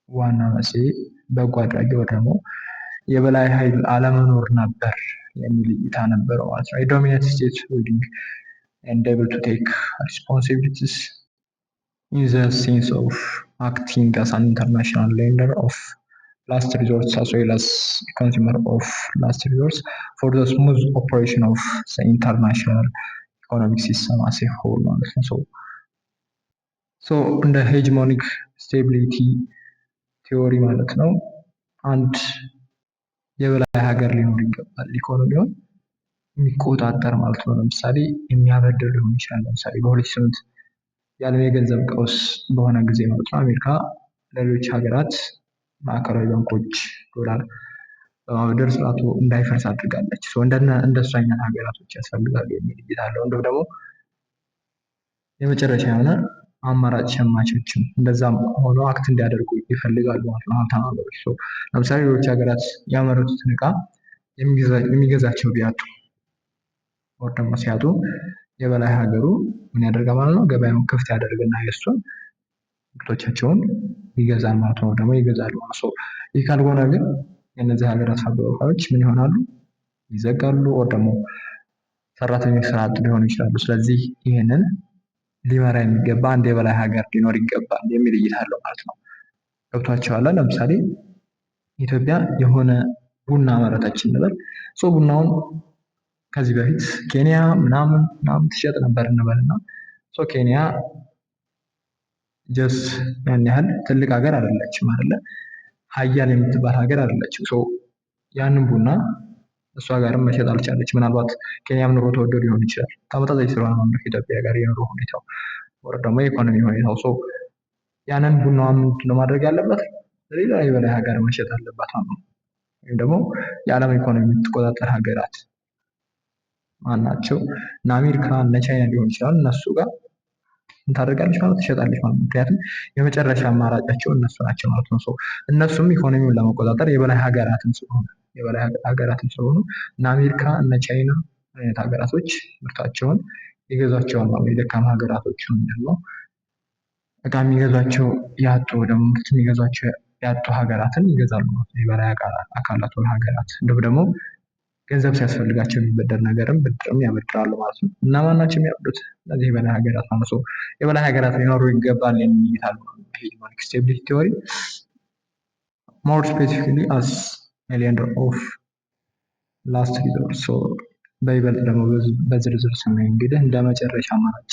ዋና መንስኤ በጎ አድራጊ ወይ ደግሞ የበላይ ኃይል አለመኖር ነበር የሚል እይታ ነበረው ማለት ነው። የዶሚናንት ስቴት ዊሊንግ and able to take responsibilities in the sense of acting as an international lender of last resort as well as consumer of last resort for the smooth operation of the international economic system as a whole ማለት ነው። ሶ እንደ ሄጅሞኒክ ስቴቢሊቲ ቲዎሪ ማለት ነው አንድ የበላይ ሀገር ሊኖር ይገባል ኢኮኖሚውን የሚቆጣጠር ማለት ነው። ለምሳሌ የሚያበድር ሊሆን ይችላል። ለምሳሌ በ2008 የዓለም የገንዘብ ቀውስ በሆነ ጊዜ ማለት ነው አሜሪካ ለሌሎች ሀገራት ማዕከላዊ ባንኮች ዶላር በማበደር ስርዓቱ እንዳይፈርስ አድርጋለች። እንደሱ አይነት ሀገራቶች ያስፈልጋሉ የሚል እይታ አለው። እንዲሁም ደግሞ የመጨረሻ የሆነ አማራጭ ሸማቾችም እንደዛም ሆኖ አክት እንዲያደርጉ ይፈልጋሉ ማለት ነው ሀብታም ሀገሮች። ለምሳሌ ሌሎች ሀገራት ያመረቱትን እቃ የሚገዛቸው ቢያጡ ወር ደግሞ ሲያጡ የበላይ ሀገሩ ምን ያደርጋል ማለት ነው ገበያውን ክፍት ያደርግና የእሱን ምርቶቻቸውን ይገዛል ማለት ነው፣ ደግሞ ይገዛሉ ማለት ነው። ይህ ካልሆነ ግን የእነዚህ ሀገራት ፋብሪካዎች ምን ይሆናሉ? ይዘጋሉ ወር ደግሞ ሰራተኞች ስራ አጥ ሊሆኑ ይችላሉ። ስለዚህ ይህንን ሊመራ የሚገባ አንድ የበላይ ሀገር ሊኖር ይገባል የሚል እይታ አለው ማለት ነው። ገብቷቸዋል? ለምሳሌ ኢትዮጵያ የሆነ ቡና አመረተች እንበል። ቡናውን ከዚህ በፊት ኬንያ ምናምን ትሸጥ ነበር እንበልና ኬንያ ጀስት ያን ያህል ትልቅ ሀገር አይደለችም አይደለ? ሀያል የምትባል ሀገር አይደለችም። ያንን ቡና እሷ ጋርም መሸጥ አልቻለች። ምናልባት ኬንያም ኑሮ ተወዶ ሊሆን ይችላል። ተመጣጣኝ ስለሆነ ነው ከኢትዮጵያ ጋር የኑሮ ሁኔታው ወር ደግሞ የኢኮኖሚ ሁኔታው። ያንን ቡናዋን ምንድነው ማድረግ ያለበት? ሌላ የበላይ ሀገር መሸጥ አለባት ማለት ነው። ወይም ደግሞ የዓለም ኢኮኖሚ የምትቆጣጠር ሀገራት ማናቸው? እነ አሜሪካ እነ ቻይና ሊሆን ይችላል። እነሱ ጋር ታደርጋለች ማለት ትሸጣለች ማለት ነው። ምክንያቱም የመጨረሻ አማራጫቸው እነሱ ናቸው ማለት ነው። እነሱም ኢኮኖሚውን ለመቆጣጠር የበላይ ሀገራትን ስለሆኑ እነ አሜሪካ እነ ቻይና አይነት ሀገራቶች ምርታቸውን ይገዛቸዋል ማለት ነው። የደካማ ሀገራቶችን ደግሞ እቃ የሚገዛቸው ያጡ ደግሞ ምርት የሚገዛቸው ያጡ ሀገራትን ይገዛሉ ማለት ነው። የበላይ አካላት ሀገራት እንዲሁም ደግሞ ገንዘብ ሲያስፈልጋቸው የሚበደር ነገርም ብድርም ያበድራሉ ማለት ነው። እና ማናቸው የሚያበድሩት? እነዚህ የበላይ ሀገራት ማለት ነው። የበላይ ሀገራት ሊኖሩ ይገባል የሚል እይታ አለው ሄጅሞኒክ ስቴቢሊቲ ቲዎሪ። ሞር ስፔሲፊካሊ አስ ኤ ሌንደር ኦፍ ላስት ሪዞርት። በይበልጥ ደግሞ በዝርዝር ስናይ እንግዲህ እንደ መጨረሻ አማራጭ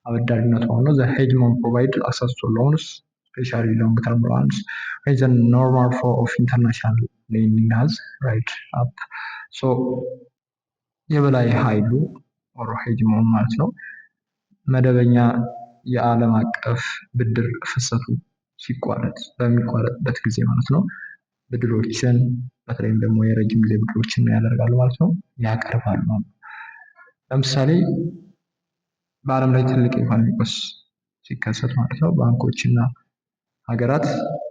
አበዳሪነት ሆኖ ዘ ሄጅሞን ፕሮቫይድ አክሰስ ቱ ሎንስ ስፔሻሊ ሎንግ ተርም ሎንስ ዌን ዘ ኖርማል ፍሎ ኦፍ ኢንተርናሽናል ሌንዲንግ ሃዝ ራይድ አፕ። የበላይ ኃይሉ ኦር ሄጅሞን ማለት ነው መደበኛ የዓለም አቀፍ ብድር ፍሰቱ በሚቋረጥበት ጊዜ ማለት ነው ብድሮችን በተለይም ደግሞ የረጅም ጊዜ ብድሮችን ያደርጋሉ ማለት ነው፣ ያቀርባሉ ማለት ነው። ለምሳሌ በዓለም ላይ ትልቅ ኢኮኖሚ ቀውስ ሲከሰት ማለት ነው ባንኮችና ሀገራት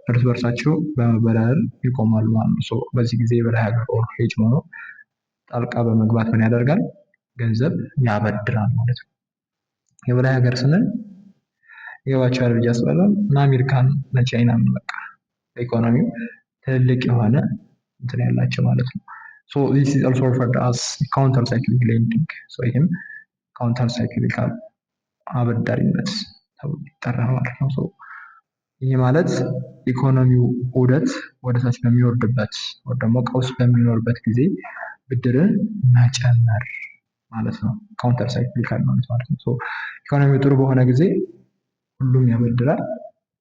እርስ በርሳቸው በመበደር ይቆማሉ ማለት ነው። በዚህ ጊዜ የበላይ ሀገር ኦር ሄጅሞኑ ጣልቃ በመግባት ምን ያደርጋል? ገንዘብ ያበድራል ማለት ነው። የበላይ ሀገር ስንል ይገባቸዋል ብዬ አስባለሁ። እና አሜሪካን ለቻይና በቃ ኢኮኖሚው ትልቅ የሆነ እንትን ያላቸው ማለት ነው። this is also referred as counter cyclical lending። ይህም ካውንተር ሳይክሊካል አበዳሪነት ተብሎ ይጠራል ማለት ነው። ይህ ማለት ኢኮኖሚው ዑደት ወደታች በሚወርድበት ወይ ደግሞ ቀውስ በሚኖርበት ጊዜ ብድርን መጨመር ማለት ነው። ካውንተር ሳይክሊካል ማለት ነው። ኢኮኖሚው ጥሩ በሆነ ጊዜ ሁሉም ያበድራል።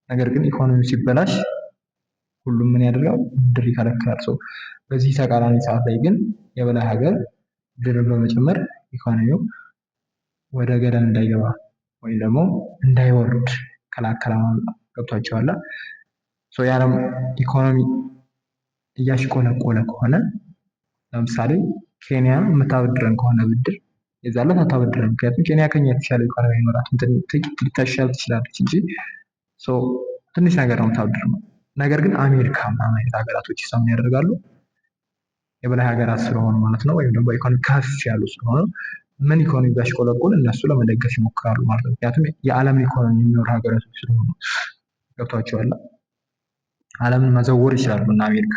ነገር ግን ኢኮኖሚው ሲበላሽ ሁሉም ምን ያደርጋል? ብድር ይከለክላል። በዚህ ተቃራኒ ሰዓት ላይ ግን የበላይ ሀገር ብድርን በመጨመር ኢኮኖሚው ወደ ገደል እንዳይገባ ወይም ደግሞ እንዳይወርድ ከላከላ። ገብቷቸዋል? የዓለም ኢኮኖሚ እያሽቆለቆለ ከሆነ ለምሳሌ ኬንያ የምታበድረን ከሆነ ብድር የዛለት አታበድረን። ምክንያቱም ኬንያ ከኛ የተሻለ ኢኮኖሚ አይኖራትም። ጥቂት ልታሻል ትችላለች እንጂ ትንሽ ነገር ነው የምታበድረው። ነገር ግን አሜሪካ ምናምን አይነት ሀገራቶች ምን ያደርጋሉ? የበላይ ሀገራት ስለሆኑ ማለት ነው ወይም ደግሞ በኢኮኖሚ ከፍ ያሉ ስለሆኑ ምን ኢኮኖሚ ቢያሽቆለቁል እነሱ ለመደገፍ ይሞክራሉ ማለት ነው። ምክንያቱም የዓለም ኢኮኖሚ የሚኖሩ ሀገራቶች ስለሆኑ። ገብቷቸዋል? ዓለምን መዘወር ይችላሉ እና አሜሪካ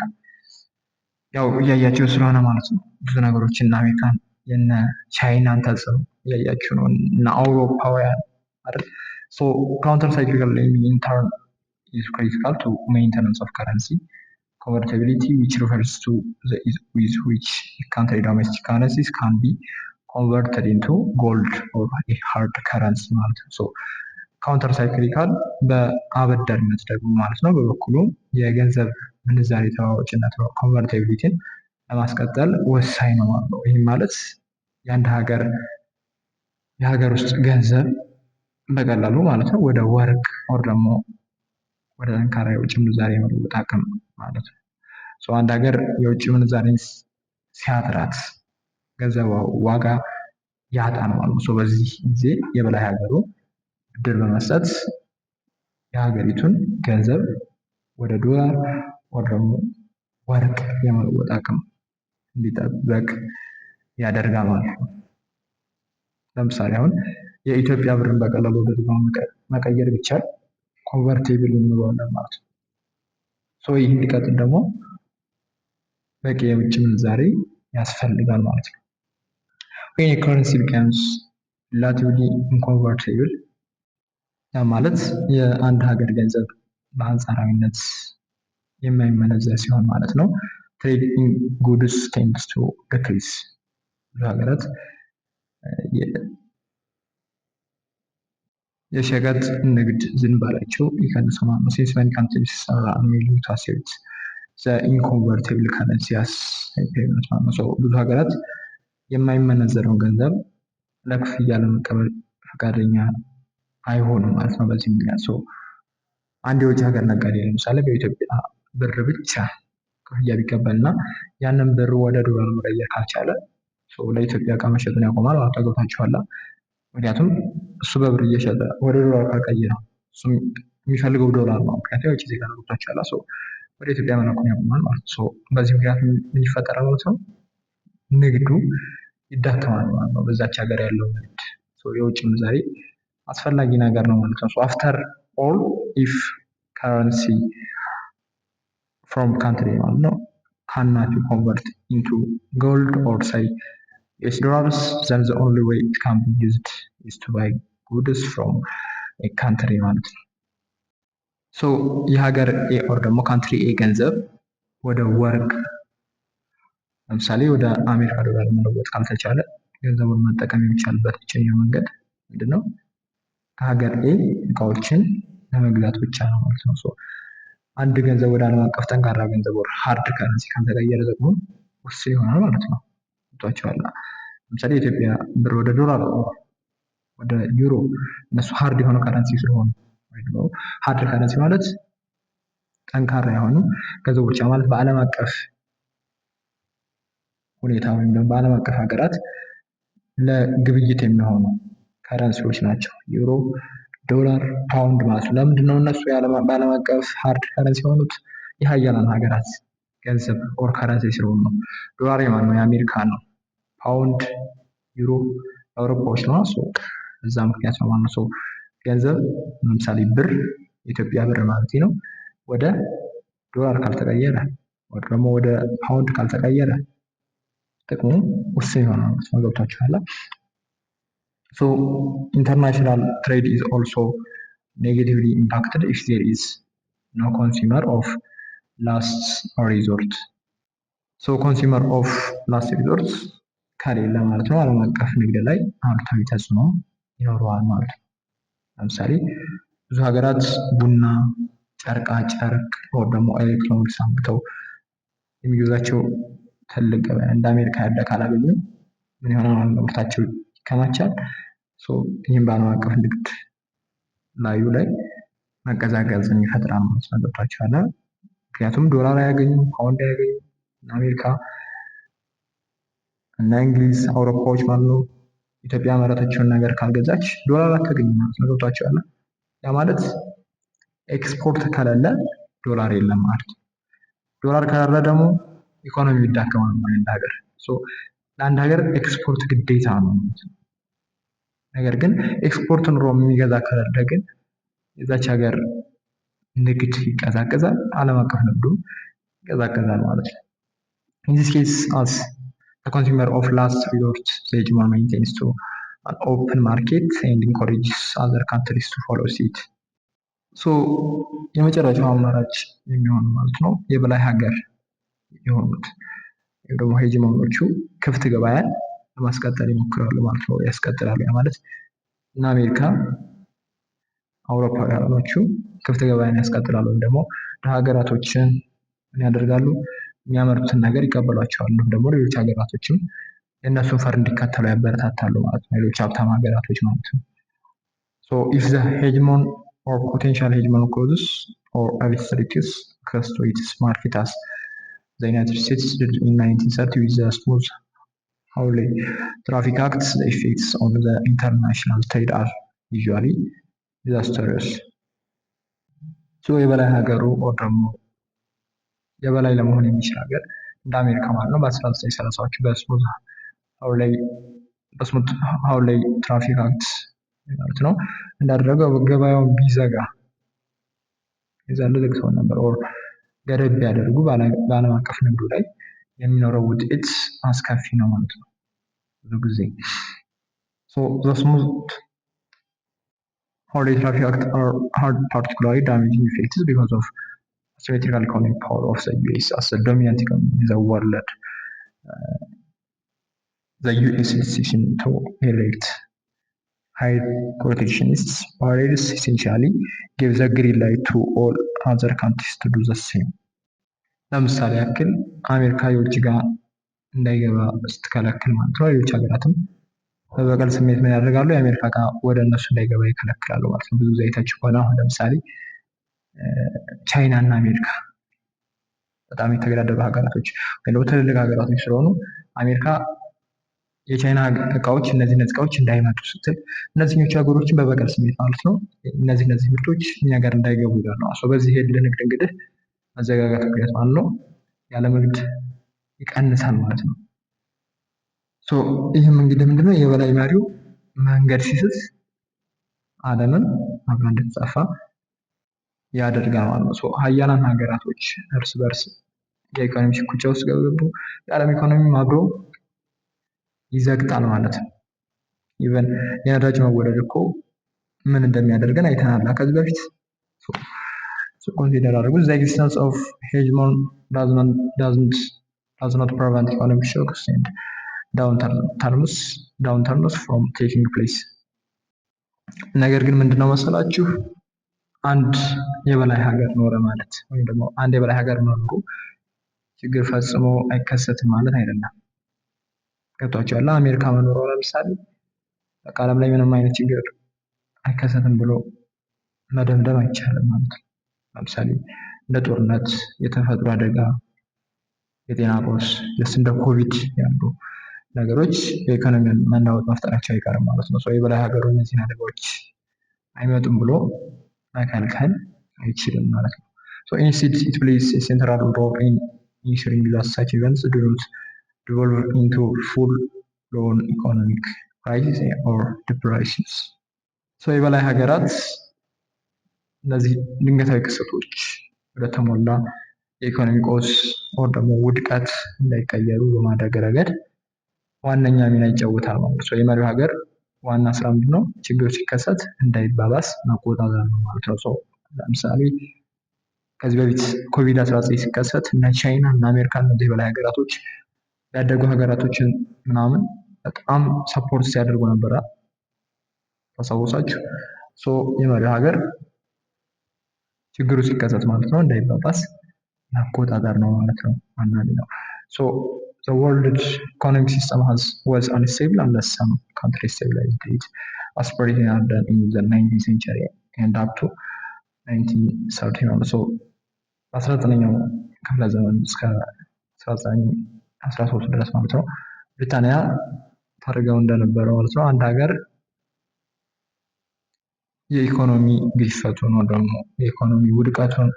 ያው እያያቸው ስለሆነ ማለት ነው። ብዙ ነገሮችን እና አሜሪካን የነ ቻይናን ተጽዕኖ እያያችሁ ነው እና አውሮፓውያን አይደል። ሶ ካውንተር ሳይክሊካል ኢን ተርን is critical to maintenance of currency convertibility, which refers to the ease with which a country domestic currencies can be converted into gold or a hard currency ማለት ነው። ሶ ካውንተር ሳይክሊካል በአበዳሪነት ደግሞ ማለት ነው በበኩሉ የገንዘብ ምንዛሬ ተለዋዋጭነት ኮንቨርቲቢሊቲን ለማስቀጠል ወሳኝ ነው ማለት ነው። ይህም ማለት የአንድ የሀገር ውስጥ ገንዘብ በቀላሉ ማለት ነው ወደ ወርቅ ወር ደግሞ ወደ ጠንካራ የውጭ ምንዛሬ የመለወጥ አቅም ማለት ነው። አንድ ሀገር የውጭ ምንዛሬ ሲያጥራት ገንዘቧ ዋጋ ያጣል ማለት ነው። በዚህ ጊዜ የበላይ ሀገሩ ብድር በመስጠት የሀገሪቱን ገንዘብ ወደ ዶላር ወደ ደግሞ ወርቅ የመለወጥ አቅም እንዲጠበቅ ያደርጋል ማለት ነው። ለምሳሌ አሁን የኢትዮጵያ ብርን በቀላሉ ወደ ዶላር መቀየር ቢቻል ኮንቨርቲብል እንለዋለን ማለት ነው። ይህ እንዲቀጥል ደግሞ በቂ የውጭ ምንዛሬ ያስፈልጋል ማለት ነው። when a currency becomes relatively inconvertible ማለት የአንድ ሀገር ገንዘብ በአንጻራዊነት የማይመነዘር ሲሆን ማለት ነው። ትሬድ ኢን ጉድስ ቴንድስ ቱ ዲክሪዝ ብዙ ሀገራት የሸቀጥ ንግድ ዝንባሌያቸው ይቀንሳል ማለት ነው። since many countries are unwilling to accept the inconvertible currency as a payment ማለት ነው። ብዙ ሀገራት የማይመነዘረውን ገንዘብ ለክፍያ ለመቀበል ፈቃደኛ አይሆንም ማለት ነው። በዚህ ምክንያት አንድ የውጭ ሀገር ነጋዴ ለምሳሌ በኢትዮጵያ ብር ብቻ ክፍያ ቢቀበል እና ያንን ብር ወደ ዶላር መቀየር ካልቻለ ለኢትዮጵያ እቃ መሸጡን ያቆማል ማለት ነው። ገብቷችኋል? ምክንያቱም እሱ በብር እየሸጠ ወደ ዶላር ካልቀየረ እሱ የሚፈልገው ዶላር ነው። ምክንያቱም የውጭ ዜጋ ነው። ገብቷችኋል? ወደ ኢትዮጵያ መላኩን ያቆማል ማለት ነው። በዚህ ምክንያት ምን ይፈጠራል ማለት ነው? ንግዱ ይዳከማል ማለት ነው። በዛች ሀገር ያለው ንግድ የውጭ ምንዛሬ አስፈላጊ ነገር ነው ማለት ነው። አፍተር ኦል ኢፍ ከረንሲ ፍሮም ካንትሪ ማለት ነው cannot be converted into gold or say US dollars, then the only way it can be used is to buy goods from a country ማለት ነው። የሀገር ኤ ኦር ደግሞ ካንትሪ ኤ ገንዘብ ወደ ወርቅ ለምሳሌ ወደ አሜሪካ ዶላር መለወጥ ካልተቻለ ገንዘቡን መጠቀም የሚቻልበት ብቸኛው መንገድ ምንድነው? ከሀገር ኤ እቃዎችን ለመግዛት ብቻ ነው ማለት ነው። አንድ ገንዘብ ወደ ዓለም አቀፍ ጠንካራ ገንዘብ ወር ሃርድ ከረንሲ ካልተቀየረ ደግሞ ውስን ይሆናል ማለት ነው። ገብቷችኋል? ለምሳሌ የኢትዮጵያ ብር ወደ ዶላር ወደ ዩሮ እነሱ ሃርድ የሆነ ከረንሲ ስለሆኑ ሃርድ ከረንሲ ማለት ጠንካራ የሆኑ ገንዘቦች ማለት በዓለም አቀፍ ሁኔታ ወይም ደግሞ በዓለም አቀፍ ሀገራት ለግብይት የሚሆኑ ከረንሲዎች ናቸው። ዩሮ፣ ዶላር፣ ፓውንድ ማለት ነው። ለምንድነው እነሱ በዓለም አቀፍ ሃርድ ከረንሲ የሆኑት? የሀያላን ሀገራት ገንዘብ ኦር ከረንሲ ስለሆኑ ነው። ዶላር የማን ነው? የአሜሪካ ነው። ፓውንድ፣ ዩሮ አውሮፓዎች ነው። በዛ ምክንያት ነው ማለት ነው። ገንዘብ ለምሳሌ ብር የኢትዮጵያ ብር ማለት ነው ወደ ዶላር ካልተቀየረ ወደ ደግሞ ወደ ፓውንድ ካልተቀየረ ጥቅሙ ውስን ይሆናል ማለት ነው። ገብቷችኋል? international trade is also negatively impacted if there is no consumer of last resort. consumer of last resort ከሌለ ማለት ነው ዓለም አቀፍ ንግድ ላይ አሉታዊ ተጽዕኖ ይኖረዋል ማለት ነው። ለምሳሌ ብዙ ሀገራት ቡና፣ ጨርቃ ጨርቅ ወይም ደግሞ ኤሌክትሮኒክስ አምርተው የሚገዛቸው ትልቅ ገበያ እንደ አሜሪካ ያለ ካላገኙ ምን ይሆናል ማለት ነው? ምርታቸው ይከማቻል። ይህም በዓለም አቀፍ ንግድ ላይ መቀዛቀዝን ይፈጥራል ማለት ነው። ገብቷችኋል? ምክንያቱም ዶላር አያገኙም፣ ፓውንድ አያገኙም። አሜሪካ እና እንግሊዝ አውሮፓዎች ማለት ነው ኢትዮጵያ ያመረተችውን ነገር ካልገዛች ዶላር አታገኝም ማለት ነው። ገብቷችኋል? ያ ማለት ኤክስፖርት ከሌለ ዶላር የለም ማለት ነው። ዶላር ከሌለ ደግሞ ኢኮኖሚው ይዳከማል ማለት ነው ሀገር። ለአንድ ሀገር ኤክስፖርት ግዴታ ነው ማለት ነው። ነገር ግን ኤክስፖርት ኑሮ የሚገዛ ከሌለ ግን የዛች ሀገር ንግድ ይቀዛቀዛል፣ ዓለም አቀፍ ንግዱ ይቀዛቀዛል ማለት ነው። In this case, as the consumer of last resort, the hegemon maintains to an open market and encourages other countries to follow suit. ሶ የመጨረሻው አማራጭ የሚሆነው ማለት ነው የበላይ ሀገር የሆኑት ወይም ደግሞ ሄጂሞኖቹ ክፍት ገበያን ለማስቀጠል ይሞክራሉ ማለት ነው፣ ያስቀጥላሉ። ያ ማለት እና አሜሪካ አውሮፓውያኖቹ ክፍት ገበያን ያስቀጥላሉ ወይም ደግሞ ሀገራቶችን ምን ያደርጋሉ? የሚያመርቱትን ነገር ይቀበሏቸዋል። እንዲሁም ደግሞ ሌሎች ሀገራቶችም የእነሱን ፈር እንዲከተሉ ያበረታታሉ ማለት ነው፣ ሌሎች ሀብታም ሀገራቶች ማለት ነው። So if the hegemon or potential hegemon causes or restricts access to its market as the United States did in 1930 with the Smooth Howley Traffic Act, the effects on the international trade are usually disastrous. So የበላይ ሀገሩ or ደግሞ የበላይ ለመሆን የሚችል ሀገር እንደ አሜሪካ ማለት ነው በ1930ዎቹ በስሙዝ ሃውሌይ ትራፊክ አክት ማለት ነው እንዳደረገው ገበያውን ቢዘጋ የዛን ዘግተው ነበር ኦር ገደብ ቢያደርጉ በዓለም አቀፍ ንግዱ ላይ የሚኖረው ውጤት አስከፊ ነው ማለት ነው ብዙ ጊዜ። So the smooth Howley Traffic Act had particularly damaging effects because of asymmetrical economic power of the US as the dominant economy in the world. The US decision to elect high protectionist barriers essentially gave the green light to all other countries to do the same. ለምሳሌ ያክል አሜሪካ የውጭ ጋር እንዳይገባ ስትከለክል ማለት ነው ሌሎች ሀገራትም በበቀል ስሜት ምን ያደርጋሉ? የአሜሪካ እቃ ወደ እነሱ እንዳይገባ ይከለክላሉ ማለት ነው። ብዙ ጊዜ አይታችሁ ከሆነ አሁን ለምሳሌ ቻይና እና አሜሪካ በጣም የተገዳደሩ ሀገራቶች ወይም ትልልቅ ሀገራቶች ስለሆኑ አሜሪካ የቻይና እቃዎች እነዚህ እቃዎች እንዳይመጡ ስትል እነዚህኞቹ ሀገሮችን በበቀል ስሜት ማለት ነው እነዚህ ምርቶች እኛ ጋር እንዳይገቡ ይላሉ። በዚህ ሄድ ንግድ እንግዲህ መዘጋጋት ምክንያት ማለት ነው ያለ ንግድ ይቀንሳል ማለት ነው። ይህም እንግዲህ ምንድነው የበላይ መሪው መንገድ ሲስት ዓለምን አብራ እንድትጠፋ ያደርጋል ማለት ነው። ሀያላን ሀገራቶች እርስ በርስ የኢኮኖሚ ሽኩቻ ውስጥ ገቡ፣ የዓለም ኢኮኖሚ አብሮ ይዘግጣል ማለት ነው። ኢቨን የነዳጅ መወደድ እኮ ምን እንደሚያደርገን አይተናል ከዚህ በፊት። consider the existence of hegemon does not prevent economic shocks and downturns from taking place. ነገር ግን ምንድነው መሰላችሁ አንድ የበላይ ሀገር ኖረ ማለት ወይም ደግሞ አንድ የበላይ ሀገር መኖሩ ችግር ፈጽሞ አይከሰትም ማለት አይደለም። ገብቷችኋል? አሜሪካ መኖሯ ለምሳሌ በቃ ዓለም ላይ ምንም አይነት ችግር አይከሰትም ብሎ መደምደም አይቻልም ማለት ነው። ለምሳሌ እንደ ጦርነት፣ የተፈጥሮ አደጋ፣ የጤና ቀውስ እንደ ኮቪድ ያሉ ነገሮች የኢኮኖሚ መናወጥ መፍጠራቸው አይቀርም ማለት ነው። የበላይ ሀገሩ እነዚህን አደጋዎች አይመጡም ብሎ መከልከል አይችልም ማለት ነው። Instead, it plays a central role in ensuring that such events do not devolve into full-blown economic crises or depressions. የበላይ ሀገራት እነዚህ ድንገታዊ ክስተቶች ወደ ተሞላ የኢኮኖሚ ቀውስ ወይም ደግሞ ውድቀት እንዳይቀየሩ በማድረግ ረገድ ዋነኛ ሚና ይጫወታል ማለት ነው። የመሪው ሀገር ዋና ስራ ምንድነው? ችግር ሲከሰት እንዳይባባስ መቆጣጠር ነው ማለት ነው። ለምሳሌ ከዚህ በፊት ኮቪድ-19 ሲከሰት እነ ቻይና እና አሜሪካ እነዚህ የበላይ ሀገራቶች ያደጉ ሀገራቶችን ምናምን በጣም ሰፖርት ሲያደርጉ ነበረ ታስታውሳችሁ። የመሪው ሀገር ችግሩ ሲከሰት ማለት ነው እንዳይባባስ መቆጣጠር ነው ማለት ነው ዋና ሚናው። The world economic system was unstable unless some countries stabilized it, as Britain had done in the 19th century and up to 1930. በ19ኛው ክፍለ ዘመን እስከ 1913 ድረስ ማለት ነው ብሪታንያ ታደርገው እንደነበረው ማለት ነው አንድ ሀገር የኢኮኖሚ ግሽፈቱን ወይ ደግሞ የኢኮኖሚ ውድቀቱን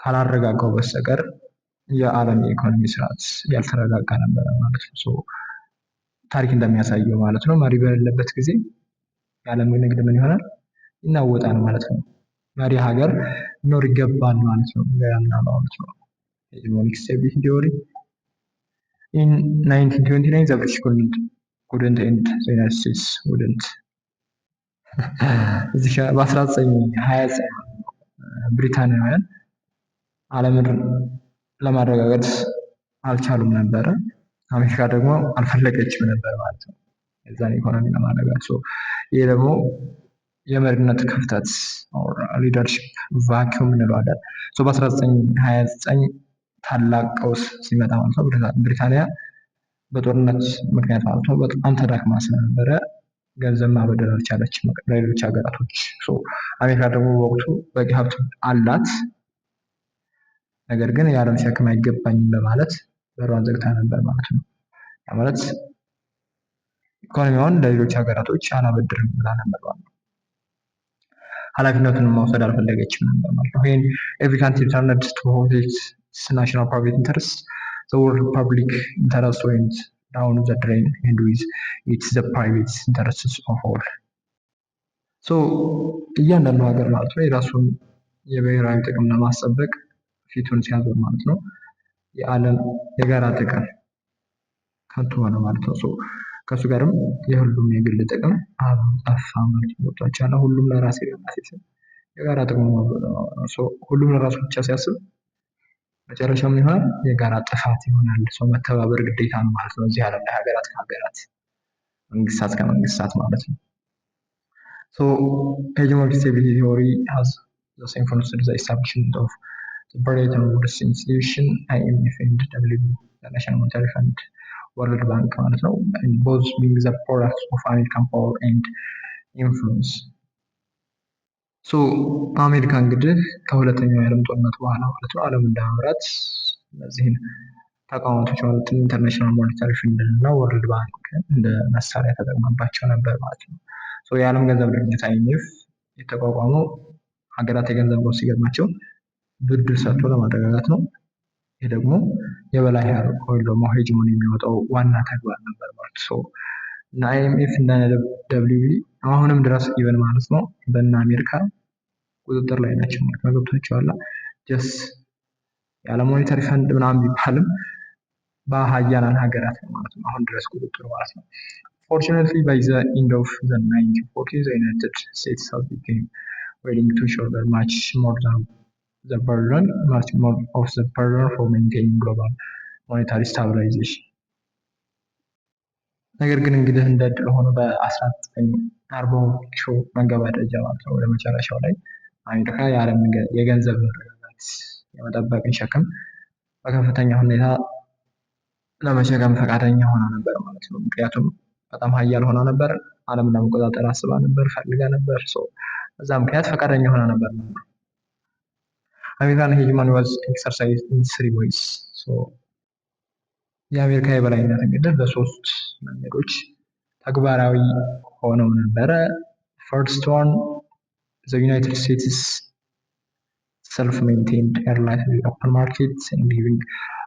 ካላረጋጋው በስተቀር የዓለም የኢኮኖሚ ስርዓት ያልተረጋጋ ነበር ማለት ነው። ታሪክ እንደሚያሳየው ማለት ነው መሪ በሌለበት ጊዜ የዓለም ንግድ ምን ይሆናል? ይናወጣል ማለት ነው። መሪ ሀገር ሊኖር ይገባል ማለት ነው ያምናል ማለት ነው። hegemonic stability theory in 1929 the British couldn't end the United States wouldn't እዚህ በ1929 ብሪታንያውያን ዓለምን ለማረጋጋት አልቻሉም ነበረ። አሜሪካ ደግሞ አልፈለገችም ነበር ማለት ነው የዛን ኢኮኖሚ ለማረጋጋት። ይሄ ደግሞ የመሪነት ክፍተት ሊደርሺፕ ቫኪዩም እንለዋለን። በ1929 ታላቅ ቀውስ ሲመጣ ማለት ነው ብሪታንያ በጦርነት ምክንያት ማለት ነው በጣም ተዳክማ ስለነበረ ገንዘብ ማበደር አልቻለችም ለሌሎች ሀገራቶች። አሜሪካ ደግሞ በወቅቱ በቂ ሀብት አላት፣ ነገር ግን የዓለም ሸክም አይገባኝም በማለት በሯን ዘግታ ነበር ማለት ነው። ያ ማለት ኢኮኖሚዋን ለሌሎች ሀገራቶች አላበድርም ብላ ነበር ማለት ነው። ኃላፊነቱን መውሰድ አልፈለገችም ነበር ማለት ነው። when every country turned to protect its national private interests, the world public interest went down the drain, and with it the private interests of all. እያንዳንዱ ሀገር ማለት ነው የራሱን የብሔራዊ ጥቅም ለማስጠበቅ ፊቱን ሲያዞር ማለት ነው የዓለም የጋራ ጥቅም ከንቱ ሆነ ማለት ነው። ከሱ ጋርም የሁሉም የግል ጥቅም ጠፋ ማለት ነው። ሁሉም ለራሴ ሲል የጋራ ጥቅም ሁሉም ለራሱ ብቻ ሲያስብ መጨረሻው ምን ይሆናል? የጋራ ጥፋት ይሆናል። መተባበር ግዴታ ነው ማለት ነው እዚህ ዓለም ላይ ሀገራት ከሀገራት፣ መንግስታት ከመንግስታት ማለት ነው። hegemonic stability theory has thus influenced the establishment of the Bretton Woods institution, IMF and WTO, the National Monetary Fund, World Bank ማለት ነው, and both being the products of American power and influence. አሜሪካ እንግዲህ ከሁለተኛው የዓለም ጦርነት በኋላ ማለት ነው ዓለም እንዳመራት እነዚህን ተቋማቶች ማለትም ኢንተርናሽናል ሞኔታሪ ፈንድ እና ወርልድ ባንክ እንደ መሳሪያ ተጠቅማባቸው ነበር ማለት ነው። የዓለም ገንዘብ ድርጅት IMF የተቋቋመው ሀገራት የገንዘብ ቀውስ ሲገጥማቸው ብድር ሰጥቶ ለማረጋጋት ነው። ይህ ደግሞ የበላይ ኃይል ደግሞ ሄጂሞኒ የሚወጣው ዋና ተግባር ነበር ማለት ነው። እና IMF እና WTO አሁንም ድረስ ኢቨን ማለት ነው በእነ አሜሪካ ቁጥጥር ላይ ናቸው ማለት ነው። ገብቷቸዋል። ጀስት የዓለም ሞኔታሪ ፈንድ ምናምን ቢባልም በሀያላን ሀገራት ነው ማለት ነው አሁን ድረስ ቁጥጥር ማለት ነው። Fortunately, by the end of the 1940s, the United States had become willing to shoulder much more of the burden for maintaining global monetary stabilization. ነገር ግን እንግዲህ እንደ ዕድል ሆኖ በ1940ዎቹ መገባደጃ ማለት ነው ወደ መጨረሻው ላይ አሜሪካ የዓለም የገንዘብ መረጋጋት የመጠበቅን ሸክም በከፍተኛ ሁኔታ ለመሸከም ፈቃደኛ ሆና ነበር ማለት ነው። ምክንያቱም በጣም ሀያል ሆና ነበር፣ ዓለም ለመቆጣጠር አስባ ነበር፣ ፈልጋ ነበር። በዛ ምክንያት ፈቃደኛ ሆና ነበር። American hegemony was exercised in three ways. የአሜሪካ የበላይነት እንግዲህ በሶስት መንገዶች ተግባራዊ ሆነው ነበረ። First one, the United States self-maintained a relatively open market and giving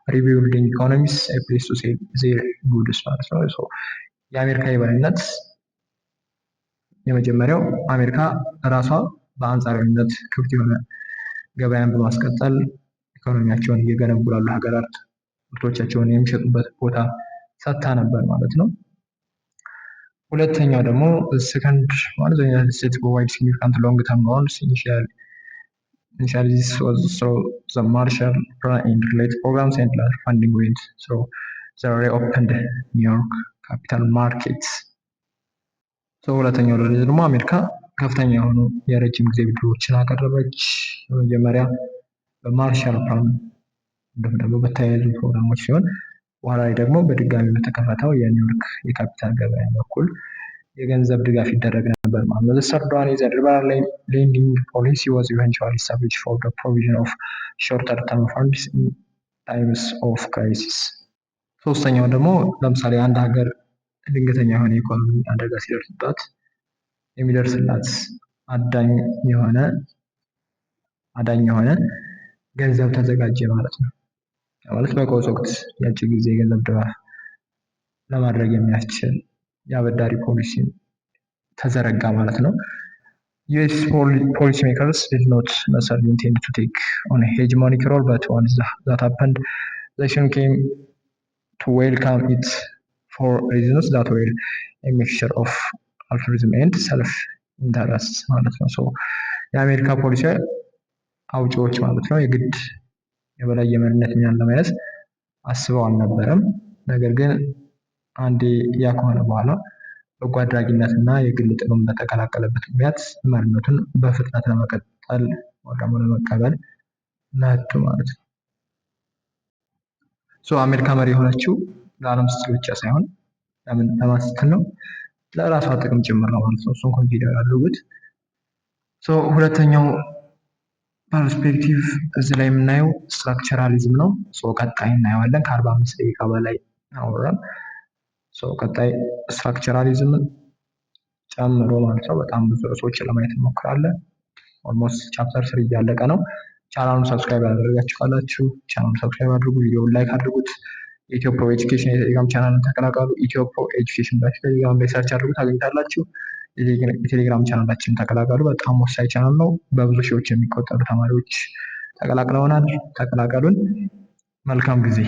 rebuilding economies a place to sell their goods ማለት ነው። የአሜሪካ የበላይነት የመጀመሪያው አሜሪካ ራሷ በአንጻራዊነት ክፍት የሆነ ገበያን በማስቀጠል ኢኮኖሚያቸውን እየገነቡ ላሉ ሀገራት ምርቶቻቸውን የሚሸጡበት ቦታ ሰጥታ ነበር ማለት ነው። ሁለተኛው ደግሞ second one, the United States provided significant long-term loans. Initially this was through the Marshall Plan and related programs, and large funding went through the reopened New York capital markets. ሁለተኛው ደረጃ ደግሞ አሜሪካ ከፍተኛ የሆኑ የረጅም ጊዜ ብድሮችን አቀረበች። በመጀመሪያ በማርሻል ፕላን እንዲሁም ደግሞ በተያያዙ ፕሮግራሞች ሲሆን በኋላ ላይ ደግሞ በድጋሚ በተከፈተው የኒውዮርክ የካፒታል ገበያ በኩል የገንዘብ ድጋፍ ይደረግ ነበር ማለት ነው። The third one is a liberal lending policy was eventually established for the provision of shorter-term funds in times of crisis. ሶስተኛው ደግሞ ለምሳሌ አንድ ሀገር ድንገተኛ የሆነ ኢኮኖሚ አደጋ ሲደርስባት የሚደርስላት አዳኝ የሆነ ገንዘብ ተዘጋጀ ማለት ነው። ማለት በቀውስ ወቅት የአጭር ጊዜ የገንዘብ ድጋፍ ለማድረግ የሚያስችል የአበዳሪ ፖሊሲ ተዘረጋ ማለት ነው። US policymakers did not necessarily intend to take on a hegemonic role, but once that happened, they soon came to welcome it for reasons that were a mixture of altruism and self-interest ማለት ነው። የአሜሪካ ፖሊሲ አውጪዎች ማለት ነው የግድ የበላይ የመሪነት ሚናን ለመያዝ አስበው አልነበረም። ነገር ግን አንዴ ያ ከሆነ በኋላ በጎ አድራጊነትና የግል ጥቅም በተቀላቀለበት ምክንያት መሪነቱን በፍጥነት ለመቀጠል ወይ ደግሞ ለመቀበል መጡ ማለት ነው። አሜሪካ መሪ የሆነችው ለዓለም ስትል ብቻ ሳይሆን ለማን ስትል ነው? ለራሷ ጥቅም ጭምር ነው ማለት ነው። እሱን ኮንሲደር አድርጉት። ሁለተኛው ፐርስፔክቲቭ እዚህ ላይ የምናየው ስትራክቸራሊዝም ነው። ቀጣይ እናየዋለን። ከ45 ደቂቃ በላይ አወራን። ቀጣይ ስትራክቸራሊዝምን ጨምሮ ማለት ነው በጣም ብዙ ርዕሶችን ለማየት እንሞክራለን። ኦልሞስት ቻፕተር 3 እያለቀ ነው። ቻናሉን ሰብስክራይብ ያደረጋችሁ ካላችሁ ቻናሉን ሰብስክራይብ አድርጉ፣ ቪዲዮውን ላይክ አድርጉት። ኢትዮ ፕሮ ኤጁኬሽን የቴሌግራም ቻናልን ተቀላቀሉ። ኢትዮ ፕሮ ኤጁኬሽን ብላችሁ ቴሌግራም ላይ ሰርች አድርጉ ታገኙታላችሁ። የቴሌግራም ቻናላችንን ተቀላቀሉ። በጣም ወሳኝ ቻናል ነው። በብዙ ሺዎች የሚቆጠሩ ተማሪዎች ተቀላቅለውናል። ተቀላቀሉን። መልካም ጊዜ